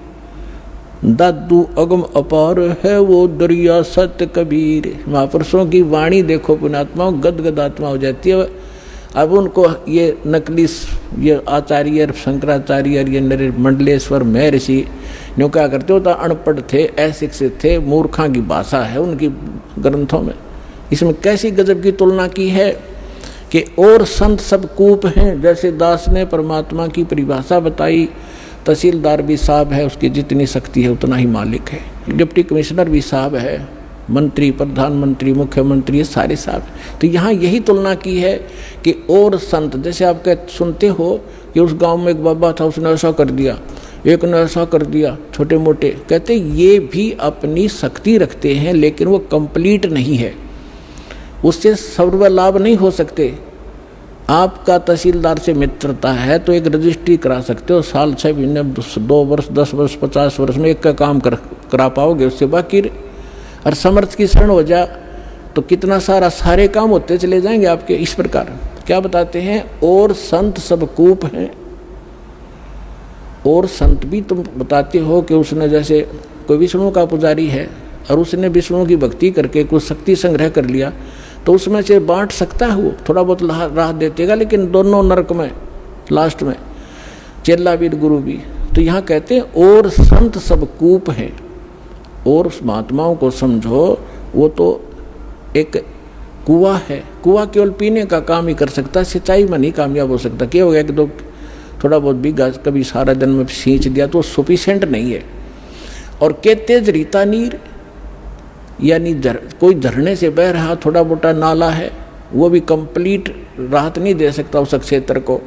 दादू अगम अपार है वो दरिया सत्य कबीर। महापुरुषों की वाणी देखो पुण्यात्मा, गदगद आत्मा हो जाती है। अब उनको ये नकली ये आचार्य शंकराचार्य ये मंडलेश्वर महर्षि न्यू क्या करते होता, अनपढ़ थे, अशिक्षित थे, मूर्खा की भाषा है उनकी ग्रंथों में। इसमें कैसी गजब की तुलना की है कि और संत सब कूप हैं। जैसे दास ने परमात्मा की परिभाषा बताई, तहसीलदार भी साहब है, उसकी जितनी शक्ति है उतना ही मालिक है। डिप्टी कमिश्नर भी साहब है, मंत्री, प्रधानमंत्री, मुख्यमंत्री, ये सारे साहब। तो यहाँ यही तुलना की है कि और संत, जैसे आप सुनते हो कि उस गांव में एक बाबा था, उसने ऐसा कर दिया, एक ने ऐसा कर दिया, छोटे मोटे। कहते ये भी अपनी शक्ति रखते हैं, लेकिन वो कंप्लीट नहीं है, उससे सर्व लाभ नहीं हो सकते। आपका तहसीलदार से मित्रता है तो एक रजिस्ट्री करा सकते हो, साल 6 महीने 2 वर्ष 10 वर्ष 50 वर्ष में एक का काम करा पाओगे, उससे बाकी और समर्थ की शरण हो जा तो कितना सारे काम होते चले जाएंगे आपके। इस प्रकार क्या बताते हैं, और संत सब कूप हैं। और संत भी तुम बताते हो कि उसने, जैसे कोई विष्णु का पुजारी है और उसने विष्णु की भक्ति करके कुछ शक्ति संग्रह कर लिया, तो उसमें से बांट सकता है, वो थोड़ा बहुत राह देतेगा, लेकिन दोनों नरक में लास्ट में, चेला भी गुरु भी। तो यहाँ कहते हैं और संत सब कूप हैं। और महात्माओं को समझो, वो तो एक कुआं है, कुआं केवल पीने का काम ही कर सकता है, सिंचाई में नहीं कामयाब हो सकता। क्या हो गया कि दो थोड़ा बहुत भी कभी सारा दिन में सींच दिया तो सफिशिएंट नहीं है। और के तेज रीता नीर, यानी कोई झरने से बह रहा थोड़ा मोटा नाला है, वो भी कंप्लीट राहत नहीं दे सकता उस क्षेत्र को।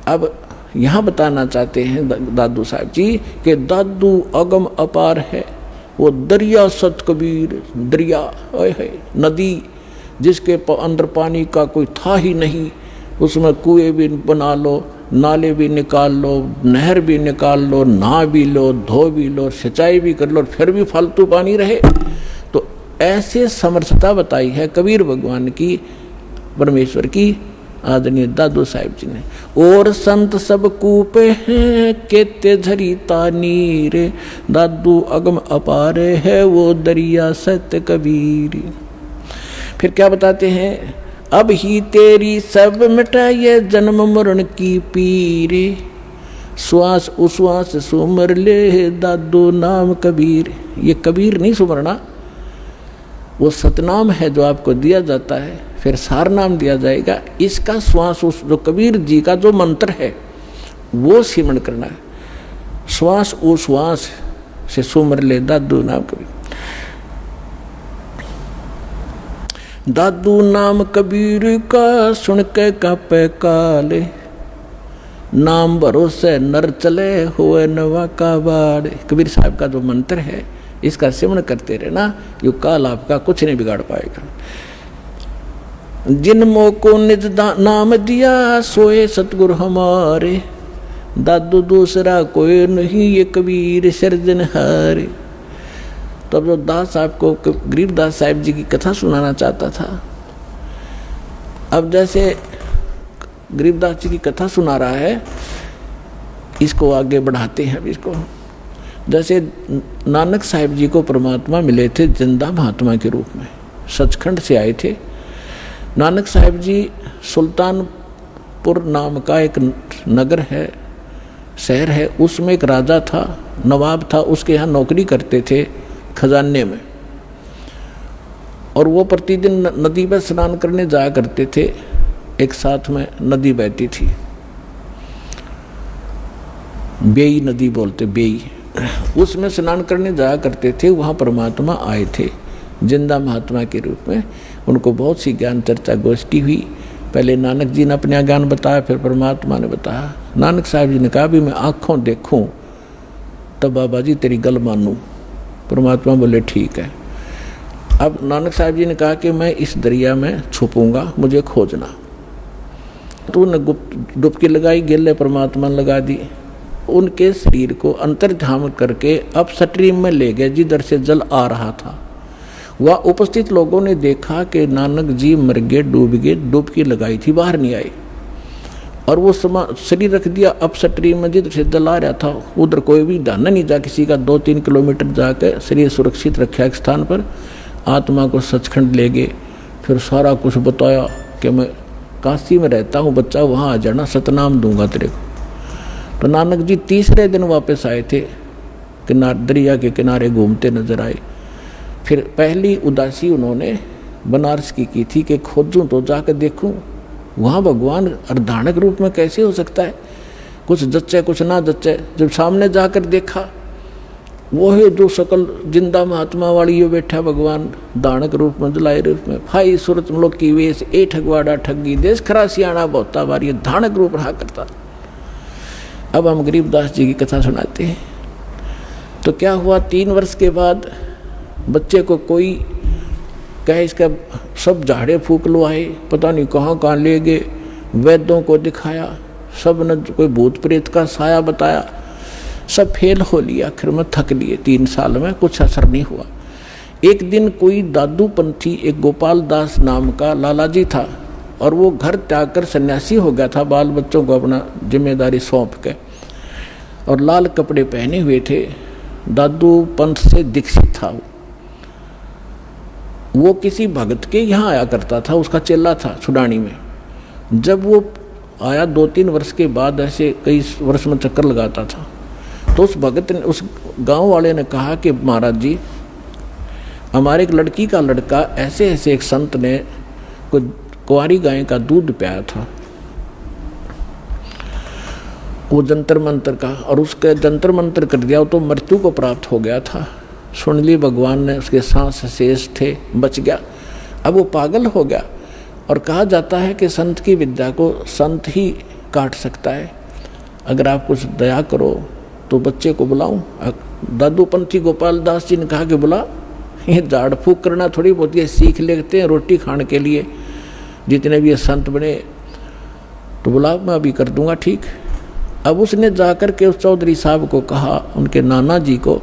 अब यहाँ बताना चाहते हैं दादू साहब जी कि दादू अगम अपार है, वो दरिया सत कबीर, दरिया है नदी जिसके अंदर पानी का कोई था ही नहीं, उसमें कुएं भी बना लो, नाले भी निकाल लो, नहर भी निकाल लो, नहा भी लो, धो भी लो, सिंचाई भी कर लो, फिर भी फालतू पानी रहे। तो ऐसे समर्थता बताई है कबीर भगवान की, परमेश्वर की, आदरणीय दादू साहिब जी ने। और संत सब कूपे हैं केते झरीता नीर, दादू अगम अपारे है वो दरिया सत्य कबीर। फिर क्या बताते हैं, अब ही तेरी सब मिटाए जन्म मरण की पीर, श्वास उश्वास सुमर ले दादू नाम कबीर। ये कबीर नहीं सुमरना, वो सतनाम है जो आपको दिया जाता है, फिर सार नाम दिया जाएगा। इसका श्वास उस जो कबीर जी का जो मंत्र है वो सिमरण करना है। श्वास उश्वास से सुमर ले दादू नाम कबीर। दादू नाम कबीर का सुन के कापे काले, नाम भरोसे नर चले हुए नवा का बाड़। कबीर साहब का जो मंत्र है इसका सिमरण करते रहना, यो काल आपका कुछ नहीं बिगाड़ पाएगा। जिन मोह को निज नाम दिया सोए सतगुरु हमारे, दादू दूसरा कोई नहीं ये कबीर सिरजनहारे। तब जो दास साहब को गरीबदास साहिब जी की कथा सुनाना चाहता था, अब जैसे गरीबदास जी की कथा सुना रहा है, इसको आगे बढ़ाते हैं। अब इसको जैसे नानक साहिब जी को परमात्मा मिले थे जिंदा महात्मा के रूप में, सचखंड से आए थे। नानक साहिब जी सुल्तानपुर नाम का एक नगर है, शहर है, उसमें एक राजा था, नवाब था, उसके यहाँ नौकरी करते थे खजाने में। और वो प्रतिदिन नदी पर स्नान करने जाया करते थे। एक साथ में नदी बहती थी, बेई नदी बोलते, बेई, उसमें स्नान करने जाया करते थे। वहाँ परमात्मा आए थे जिंदा महात्मा के रूप में। उनको बहुत सी ज्ञान चर्चा गोष्ठी हुई। पहले नानक जी ने अपना ज्ञान बताया, फिर परमात्मा ने बताया। नानक साहब जी ने कहा भी मैं आँखों देखूं तब बाबा जी तेरी गल मानूं। परमात्मा बोले ठीक है। अब नानक साहब जी ने कहा कि मैं इस दरिया में छुपूंगा, मुझे खोजना। तो उन्होंने डुबकी लगाई, गेले परमात्मा ने लगा दी। उनके शरीर को अंतर्ध्यान करके अब स्ट्रीम में ले गए जिधर से जल आ रहा था। वह उपस्थित लोगों ने देखा कि नानक जी मर गए, डूब गए। डुबकी लगाई थी, बाहर नहीं आई, और वो शरीर रख दिया अब स्ट्रीम में जिधर से जल आ रहा था। उधर कोई भी ध्यान नहीं जा किसी का। 2-3 किलोमीटर जाकर शरीर सुरक्षित रखा एक स्थान पर। आत्मा को सचखंड ले गए। फिर सारा कुछ बताया कि मैं काशी में रहता हूँ बच्चा, वहाँ आ जाना, सतनाम दूंगा तेरे को। तो नानक जी तीसरे दिन वापस आए थे, दरिया के किनारे घूमते नजर आए। फिर पहली उदासी उन्होंने बनारस की थी कि खोजूं तो जाकर देखूं वहाँ भगवान अर्धानक रूप में कैसे हो सकता है, कुछ जच्चे कुछ ना जच्चे। जब सामने जाकर देखा वो है जो सकल जिंदा महात्मा वाली ये बैठा भगवान दानक रूप में, जलाए रूप में। भाई सूरत मुल्क की वेश ए ठगवाड़ा ठगी देश खरा सियाणा बहुता बार, ये धानक रूप रहा करता। अब हम गरीबदास जी की कथा सुनाते हैं। तो क्या हुआ, 3 वर्ष के बाद बच्चे को कोई कहे इसका सब झाड़े फूक लो आए, पता नहीं कहाँ कहाँ ले गए, वैद्यों को दिखाया, सब ने कोई भूत प्रेत का साया बताया, सब फेल हो लिया। आखिर में थक लिए, 3 साल में कुछ असर नहीं हुआ। एक दिन कोई दादू पंथी, एक गोपाल दास नाम का लालाजी था, और वो घर त्याग कर सन्यासी हो गया था, बाल बच्चों को अपना जिम्मेदारी सौंप के, और लाल कपड़े पहने हुए थे। दादू पंथ से दीक्षित था। वो किसी भगत के यहाँ आया करता था, उसका चेला था छुडानी में। जब वो आया 2-3 वर्ष के बाद, ऐसे कई वर्ष में चक्कर लगाता था, तो उस भगत ने, उस गांव वाले ने कहा कि महाराज जी, हमारे एक लड़की का लड़का ऐसे ऐसे एक संत ने कुंवारी गाय का दूध पियाया था, वो जंतर मंतर का, और उसके जंतर मंतर कर दिया तो मृत्यु को प्राप्त हो गया था। सुन ली भगवान ने, उसके सांस शेष थे, बच गया। अब वो पागल हो गया, और कहा जाता है कि संत की विद्या को संत ही काट सकता है। अगर आप कुछ दया करो तो बच्चे को बुलाऊं। दादू पंथी गोपाल दास जी ने कहा कि बुला, ये झाड़ फूक करना थोड़ी बहुत ये सीख लेते हैं रोटी खाने के लिए, जितने भी ये संत बने, तो बुला, मैं अभी कर दूंगा ठीक। अब उसने जाकर के उस चौधरी साहब को कहा, उनके नाना जी को,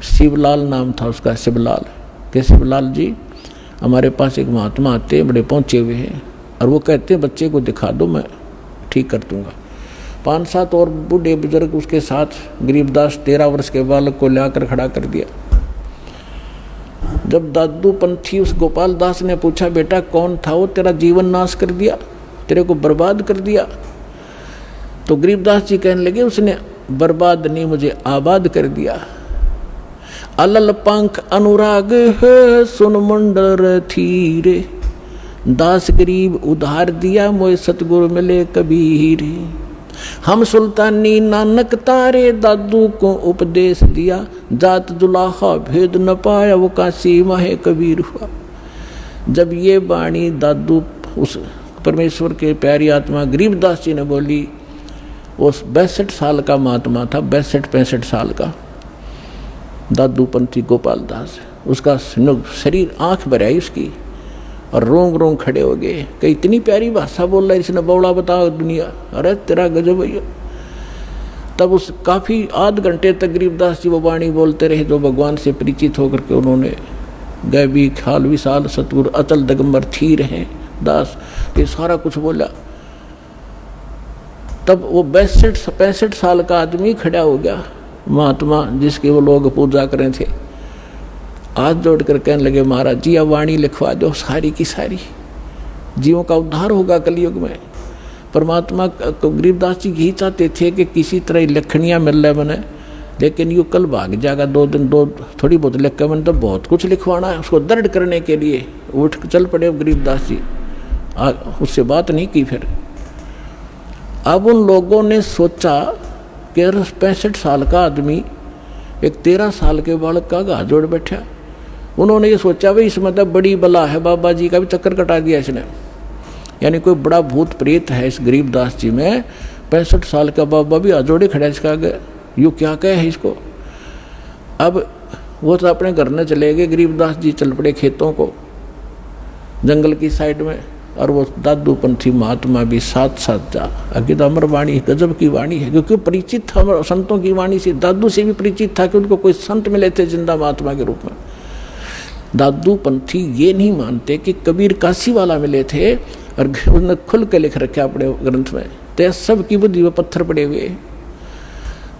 शिवलाल नाम था उसका, शिवलाल, के शिवलाल जी, हमारे पास एक महात्मा आते हैं, बड़े पहुँचे हुए हैं, और वो कहते हैं बच्चे को दिखा दो, मैं ठीक कर दूंगा। 5-7 और बूढ़े बुजुर्ग उसके साथ। गरीबदास 13 वर्ष के बालक को लाकर खड़ा कर दिया। जब दादू पंथी उस गोपाल दास ने पूछा, बेटा कौन था वो, तेरा जीवन नाश कर दिया, तेरे को बर्बाद कर दिया? तो गरीबदास जी कहने लगे, उसने बर्बाद नहीं, मुझे आबाद कर दिया। अलल पंख अनुराग है सुन मंडल थीरे, दास गरीब उधार दिया मोय सतगुरु मिले कबीर। हम सुल्तानी नानक तारे, दादू को उपदेश दिया, जात जुलाहा भेद न पाया, वो काशी माहे कबीर हुआ। जब ये वाणी दादू उस परमेश्वर के प्यारी आत्मा गरीबदास जी ने बोली, उस 62 साल का महात्मा था, 62-65 साल का दादू पंथी गोपाल दास। उसका शरीर, आंख भर आई उसकी, और रोंग रोंग खड़े हो गए कि इतनी प्यारी भाषा बोल रहा है इसने, बौड़ा बताओ दुनिया, अरे तेरा गजब भैया। तब उस काफ़ी आध घंटे तक गरीबदास जी वो वाणी बोलते रहे, जो भगवान से परिचित होकर के उन्होंने गैबी ख्याल विशाल सतगुरु अचल दिगंबर थीर हैं दास, ये सारा कुछ बोला। तब वो 62-65 साल का आदमी खड़ा हो गया, महात्मा जिसके वो लोग पूजा कर रहे थे, हाथ जोड़कर कहने लगे, महाराज जी अब वाणी लिखवा दो सारी की सारी, जीवों का उद्धार होगा कलयुग में। परमात्मा गरीबदास जी यही चाहते थे कि किसी तरह लखनियाँ मिल रहे बने, लेकिन यू कल भाग जाएगा 2 दिन, 2 थोड़ी बहुत लिख के, मैंने तो बहुत कुछ लिखवाना है उसको दर्द करने के लिए। उठ चल पड़े गरीबदास जी, उससे बात नहीं की फिर। अब उन लोगों ने सोचा कि 65 साल का आदमी एक 13 साल के बालक का घात जोड़ बैठा। उन्होंने ये सोचा भाई इसमें तो बड़ी बला है, बाबा जी का भी चक्कर कटा दिया इसने, यानी कोई बड़ा भूत प्रेत है इस गरीबदास जी में। 65 साल का बाबा भी आजोड़े खड़ा इसका आगे, यू क्या कहे है इसको। अब वो तो अपने घर में चले गए, गरीबदास जी चल पड़े खेतों को, जंगल की साइड में, और वो दादूपंथी महात्मा भी साथ साथ जा। आगे तो अमर वाणी गजब की वाणी है, क्योंकि परिचित था संतों की वाणी से, दादू से भी परिचित था कि उनको कोई संत मिले थे जिंदा महात्मा के रूप में। दादूपंथी ये नहीं मानते कि कबीर काशी वाला मिले थे, और उन्होंने खुल के लिख रखा अपने ग्रंथ में, तो सब की बुद्धि में पत्थर पड़े हुए।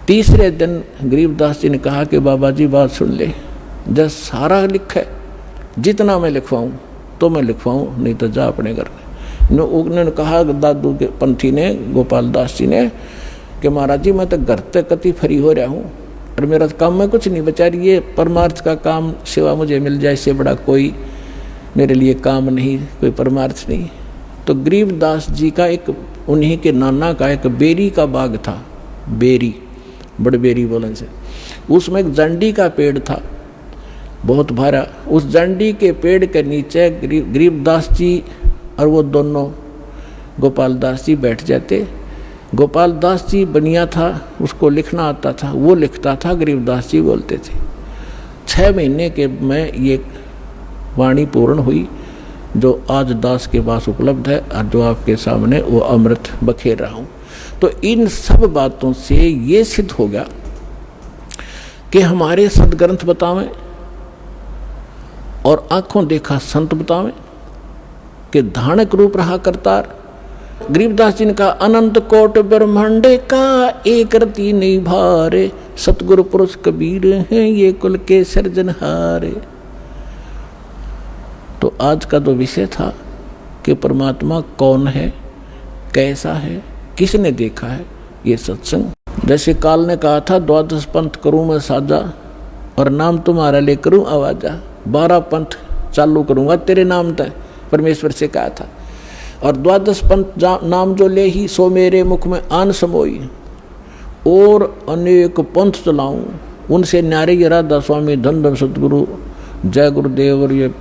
तीसरे दिन गरीबदास जी ने कहा कि बाबा जी बात सुन ले, जब सारा लिखा है जितना मैं लिखवाऊँ तो मैं लिखवाऊँ, नहीं तो जा अपने घर में। उन्होंने कहा दादू के पंथी ने, गोपाल दास जी ने, कि महाराज जी मैं तो घर तक कति फ्री हो रहा हूँ और मेरा काम में कुछ नहीं बचा रही, ये परमार्थ का काम सेवा मुझे मिल जाए, इससे बड़ा कोई मेरे लिए काम नहीं, कोई परमार्थ नहीं। तो गरीबदास जी का एक, उन्हीं के नाना का एक बेरी का बाग था, बेरी बड़ बेरी बोलन से, उसमें एक जंडी का पेड़ था बहुत भारा। उस जंडी के पेड़ के नीचे गरीबदास जी और वो दोनों गोपाल दास जी बैठ जाते। गोपाल दास जी बनिया था, उसको लिखना आता था, वो लिखता था, गरीबदास जी बोलते थे। 6 महीने के में ये वाणी पूर्ण हुई जो आज दास के पास उपलब्ध है, और जो आपके सामने वो अमृत बखेर रहा हूँ। तो इन सब बातों से ये सिद्ध हो गया कि हमारे सदग्रंथ बतावें और आंखों देखा संत बतावें कि धानक रूप रहा करतार। गरीबदास जी ने कहा अनंत कोट ब्रह्मांड का एक रति नहीं भारे, सतगुरु पुरुष कबीर हैं ये कुल के सृजनहारे। तो आज का तो विषय था कि परमात्मा कौन है, कैसा है, किसने देखा है, ये सत्संग। जैसे काल ने कहा था 12 पंथ करूं मैं साजा और नाम तुम्हारा ले करूं आवाजा, 12 पंथ चालू करूंगा तेरे नाम तय, परमेश्वर से कहा था। और 12 पंथ नाम जो ले ही सो मेरे मुख में आन समोई, और अनेक पंथ चलाऊं उनसे न्यारे ये राधा स्वामी धन धन सतगुरु जय गुरुदेव और ये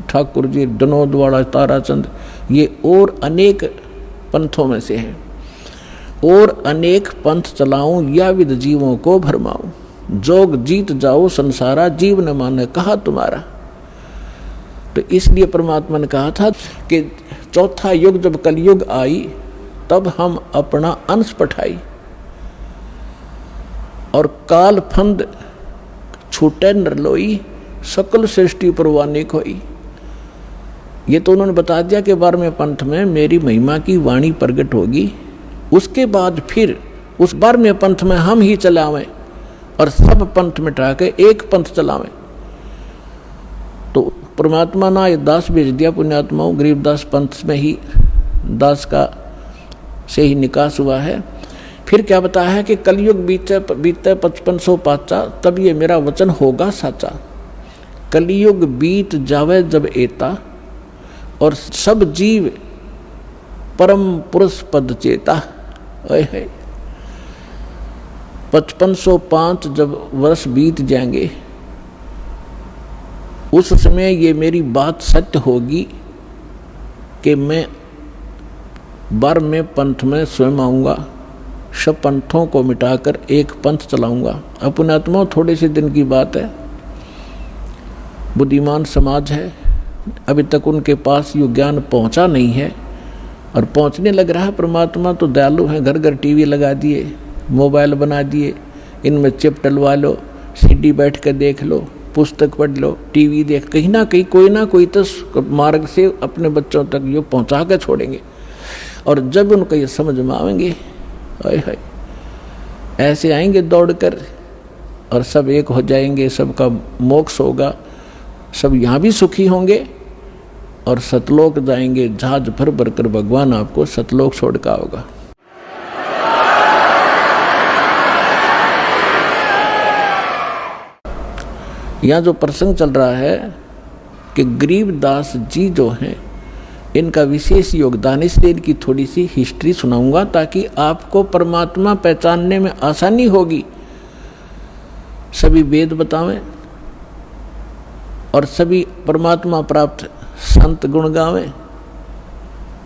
ठाकुर जी डनोद वाला ताराचंद, ये और अनेक पंथों में से हैं। और अनेक पंथ चलाऊं या विद जीवों को भरमाऊं, जोग जीत जाओ संसारा जीव न माने कहा तुम्हारा। तो इसलिए परमात्मा ने कहा था कि चौथा युग जब कलयुग आई तब हम अपना अंश पठाई और काल फंद छूटे नरलोई सकल सृष्टि परवानी खोई। ये तो उन्होंने बता दिया कि 12वें पंथ में मेरी महिमा की वाणी प्रकट होगी, उसके बाद फिर उस 12वें पंथ में हम ही चलावें और सब पंथ मिटा के एक पंथ चलावें। तो परमात्मा ना ये दास भेज दिया पुण्यात्माओं, गरीबदास पंथ में ही दास का से ही निकास हुआ है। फिर क्या बताया है कि कलयुग बीते 5500 पाचा तब ये मेरा वचन होगा साचा। कलयुग बीत जावे जब एता और सब जीव परम पुरुष पद चेता। 5505 जब वर्ष बीत जाएंगे उस समय ये मेरी बात सत्य होगी कि मैं 12वें पंथ में स्वयं आऊँगा, सब पंथों को मिटाकर एक पंथ चलाऊँगा। अपने आत्मा थोड़े से दिन की बात है, बुद्धिमान समाज है, अभी तक उनके पास ये ज्ञान पहुँचा नहीं है और पहुँचने लग रहा है। परमात्मा तो दयालु है, घर घर टीवी लगा दिए, मोबाइल बना दिए, इनमें चिप डलवा लो, सीडी बैठ कर देख लो, पुस्तक पढ़ लो, टीवी देख, कहीं ना कहीं कोई ना कोई तो मार्ग से अपने बच्चों तक ये पहुंचा कर छोड़ेंगे। और जब उनको ये समझ में आएंगे, हाय ऐसे आएंगे दौड़कर और सब एक हो जाएंगे, सबका मोक्ष होगा, सब यहाँ भी सुखी होंगे और सतलोक जाएंगे। जहाज भर भर कर भगवान आपको सतलोक छोड़ का होगा। यहाँ जो प्रसंग चल रहा है कि गरीबदास जी जो हैं इनका विशेष योगदान, इसलिए इनकी थोड़ी सी हिस्ट्री सुनाऊंगा ताकि आपको परमात्मा पहचानने में आसानी होगी। सभी वेद बतावें और सभी परमात्मा प्राप्त संत गुण गावें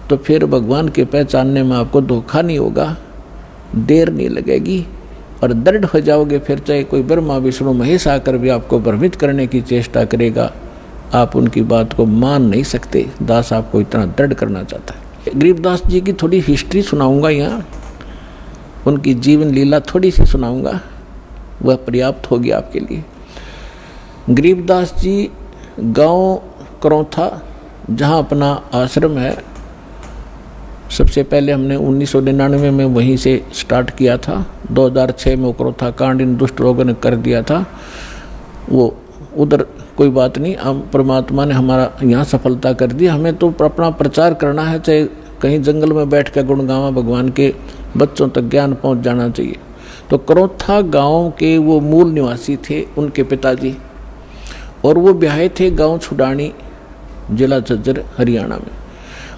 तो फिर भगवान के पहचानने में आपको धोखा नहीं होगा, देर नहीं लगेगी और दृढ़ हो जाओगे। फिर चाहे कोई ब्रह्मा विष्णु महेश आकर भी आपको भ्रमित करने की चेष्टा करेगा, आप उनकी बात को मान नहीं सकते। दास आपको इतना दृढ़ करना चाहता है। गरीबदास जी की थोड़ी हिस्ट्री सुनाऊंगा, यहाँ उनकी जीवन लीला थोड़ी सी सुनाऊंगा, वह पर्याप्त होगी आपके लिए। गरीबदास जी गांव करौथा जहाँ अपना आश्रम है, सबसे पहले हमने 1999 में वहीं से स्टार्ट किया था। 2006 में करौथा कांड इन दुष्ट लोगों ने कर दिया था, वो उधर कोई बात नहीं, हम परमात्मा ने हमारा यहाँ सफलता कर दी। हमें तो अपना प्रचार करना है, चाहे कहीं जंगल में बैठ कर गुण गावा भगवान के, बच्चों तक ज्ञान पहुँच जाना चाहिए। तो करौथा गांव के वो मूल निवासी थे उनके पिताजी, और वो ब्याहे थे गांव छुडानी, जिला झज्जर हरियाणा में।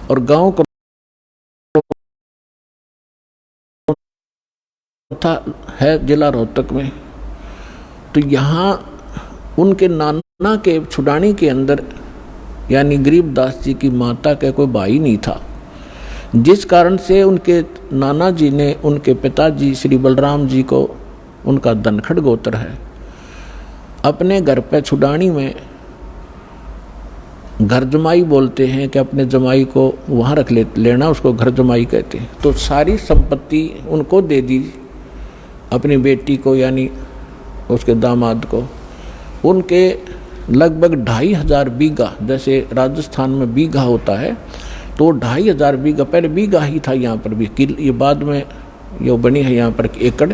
और गांव करौथा है जिला रोहतक में। तो यहाँ उनके नाना के छुडानी के अंदर यानी गरीबदास जी की माता का कोई भाई नहीं था, जिस कारण से उनके नाना जी ने उनके पिताजी श्री बलराम जी को, उनका धनखड़ गोत्र है, अपने घर पे छुडानी में घर जमाई बोलते हैं कि अपने जमाई को वहाँ रख लेना, उसको घर जमाई कहते हैं। तो सारी संपत्ति उनको दे दी, अपनी बेटी को यानी उसके दामाद को। उनके लगभग 2500 बीघा, जैसे राजस्थान में बीघा होता है तो 2500 बीघा, पहले बीघा ही था यहाँ पर भी, ये बाद में ये बनी है यहाँ पर एकड़।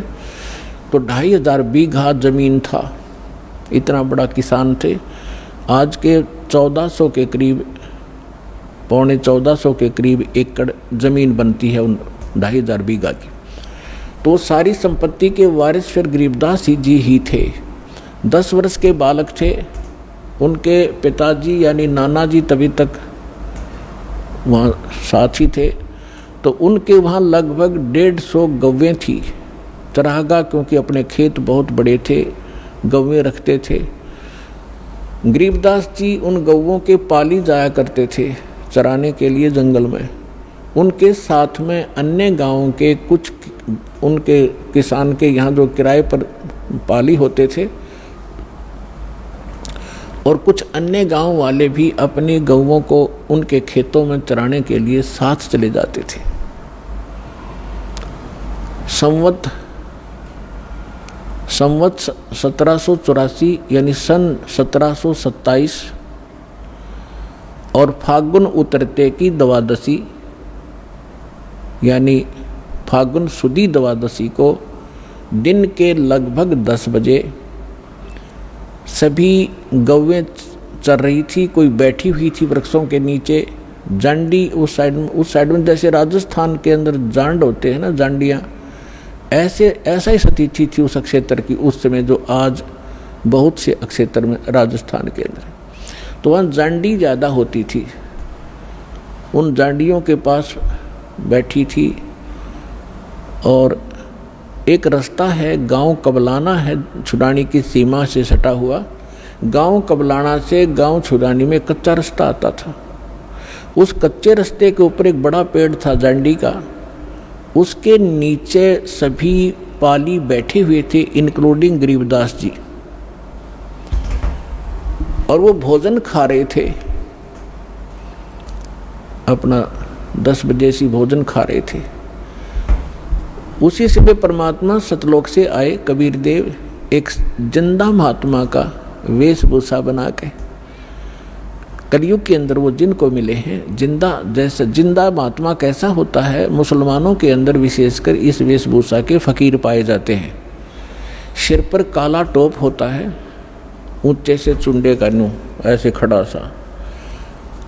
तो 2500 बीघा जमीन था, इतना बड़ा किसान थे। आज के 1400 के करीब, पौने 1400 के करीब एकड़ जमीन बनती है उन 2500 बीघा की। तो सारी संपत्ति के वारिस फिर गरीबदास जी ही थे। 10 वर्ष के बालक थे, उनके पिताजी यानी नाना जी तभी तक वहाँ साथी थे। तो उनके वहाँ लगभग 150 गौवें थी, चरागाह, क्योंकि अपने खेत बहुत बड़े थे, गौवें रखते थे। गरीबदास जी उन गौवों के पाली जाया करते थे चराने के लिए जंगल में। उनके साथ में अन्य गांवों के कुछ उनके किसान के यहाँ जो किराए पर पाली होते थे, और कुछ अन्य गांव वाले भी अपनी गौवों को उनके खेतों में चराने के लिए साथ चले जाते थे। संवत 1784 यानी सन 1727 और फागुन उतरते की द्वादशी यानी फागुन सुदी द्वादशी को दिन के लगभग 10 बजे सभी गौवें चर रही थी। कोई बैठी हुई थी वृक्षों के नीचे, जांडी उस साइड में जैसे राजस्थान के अंदर जांड होते हैं ना, जांडियाँ, ऐसा ही स्थिति थी उस क्षेत्र की उस समय, जो आज बहुत से क्षेत्र में राजस्थान के अंदर। तो वहाँ जांडी ज़्यादा होती थी, उन जांडियों के पास बैठी थी। और एक रास्ता है, गांव कबलाना है, छुडानी की सीमा से सटा हुआ। गांव कबलाना से गांव छुडानी में कच्चा रास्ता आता था। उस कच्चे रास्ते के ऊपर एक बड़ा पेड़ था जांडी का, उसके नीचे सभी पाली बैठे हुए थे, इंक्लूडिंग गरीबदास जी, और वो भोजन खा रहे थे, अपना 10 बजे से भोजन खा रहे थे। उसी समय परमात्मा सतलोक से आए कबीर देव, एक जिंदा महात्मा का वेशभूषा बना के। कलयुग के अंदर वो जिनको मिले हैं जिंदा, जैसे जिंदा महात्मा कैसा होता है, मुसलमानों के अंदर विशेषकर इस वेशभूषा के फकीर पाए जाते हैं। सिर पर काला टोप होता है, ऊंचे से चुंडे का नूं ऐसे खड़ा सा,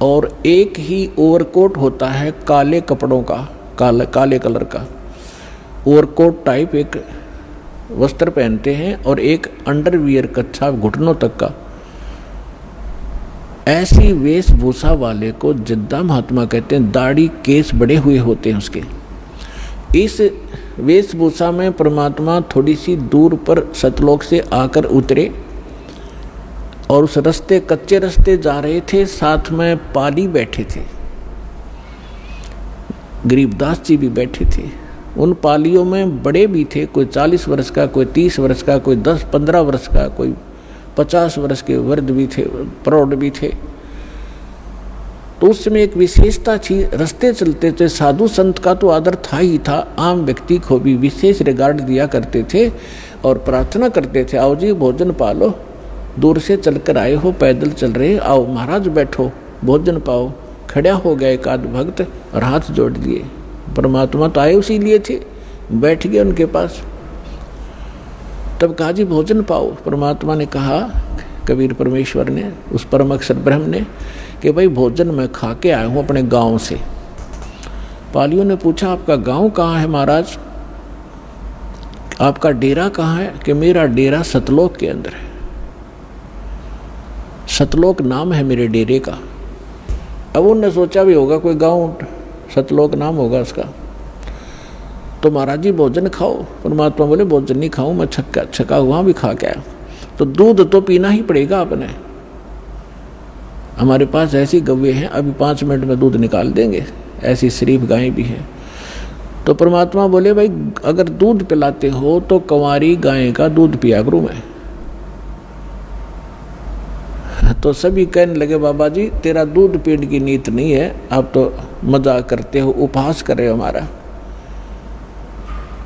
और एक ही ओवरकोट होता है काले कपड़ों का, काले कलर का ओवरकोट टाइप एक वस्त्र पहनते हैं, और एक अंडरवियर कच्छा घुटनों तक का ऐसी वेशभूषा वाले को जिद्दा महात्मा कहते हैं। दाढ़ी केस बड़े हुए होते हैं उसके। इस वेशभूषा में परमात्मा थोड़ी सी दूर पर सतलोक से आकर उतरे और उस रास्ते, कच्चे रास्ते जा रहे थे। साथ में पाली बैठे थे, गरीबदास जी भी बैठे थे। उन पालियों में बड़े भी थे, कोई 40 वर्ष का, कोई 30 वर्ष का, कोई 10-15 वर्ष का, कोई 50 वर्ष के वृद्ध भी थे, प्रौढ़ भी थे। तो उस समय एक विशेषता थी, रास्ते चलते थे साधु संत का तो आदर था ही था, आम व्यक्ति को भी विशेष रिगार्ड दिया करते थे और प्रार्थना करते थे, आओ जी भोजन पालो, दूर से चलकर आए हो, पैदल चल रहे, आओ महाराज बैठो भोजन पाओ। खड़ा हो गया एक आध भक्त और हाथ जोड़ दिए। परमात्मा तो आए उसी लिए थे, बैठ गए उनके पास। तब कहा जी भोजन पाओ। परमात्मा ने कहा, कबीर परमेश्वर ने, उस परम अक्षर ब्रह्म ने, कि भाई भोजन मैं खा के आया हूँ अपने गांव से। पालियों ने पूछा आपका गांव कहाँ है महाराज, आपका डेरा कहाँ है? कि मेरा डेरा सतलोक के अंदर है, सतलोक नाम है मेरे डेरे का। अब उन्होंने सोचा भी होगा कोई गांव सतलोक नाम होगा उसका। तो महाराज जी भोजन खाओ। परमात्मा बोले भोजन नहीं खाऊं, मैं छका हुआ भी खा के आया। तो दूध तो पीना ही पड़ेगा आपने, हमारे पास ऐसी गव्वे हैं, अभी 5 मिनट में दूध निकाल देंगे, ऐसी शरीफ गायें भी हैं। तो परमात्मा बोले भाई अगर दूध पिलाते हो तो कंवारी गाय का दूध पिया करूं मैं। तो सभी कहने लगे बाबा जी तेरा दूध पीने की नीत नहीं है, आप तो मजाक करते हो, उपहास कर रहे हो हमारा,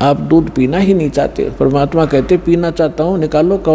आप दूध पीना ही नहीं चाहते। परमात्मा कहते पीना चाहता हूँ, निकालो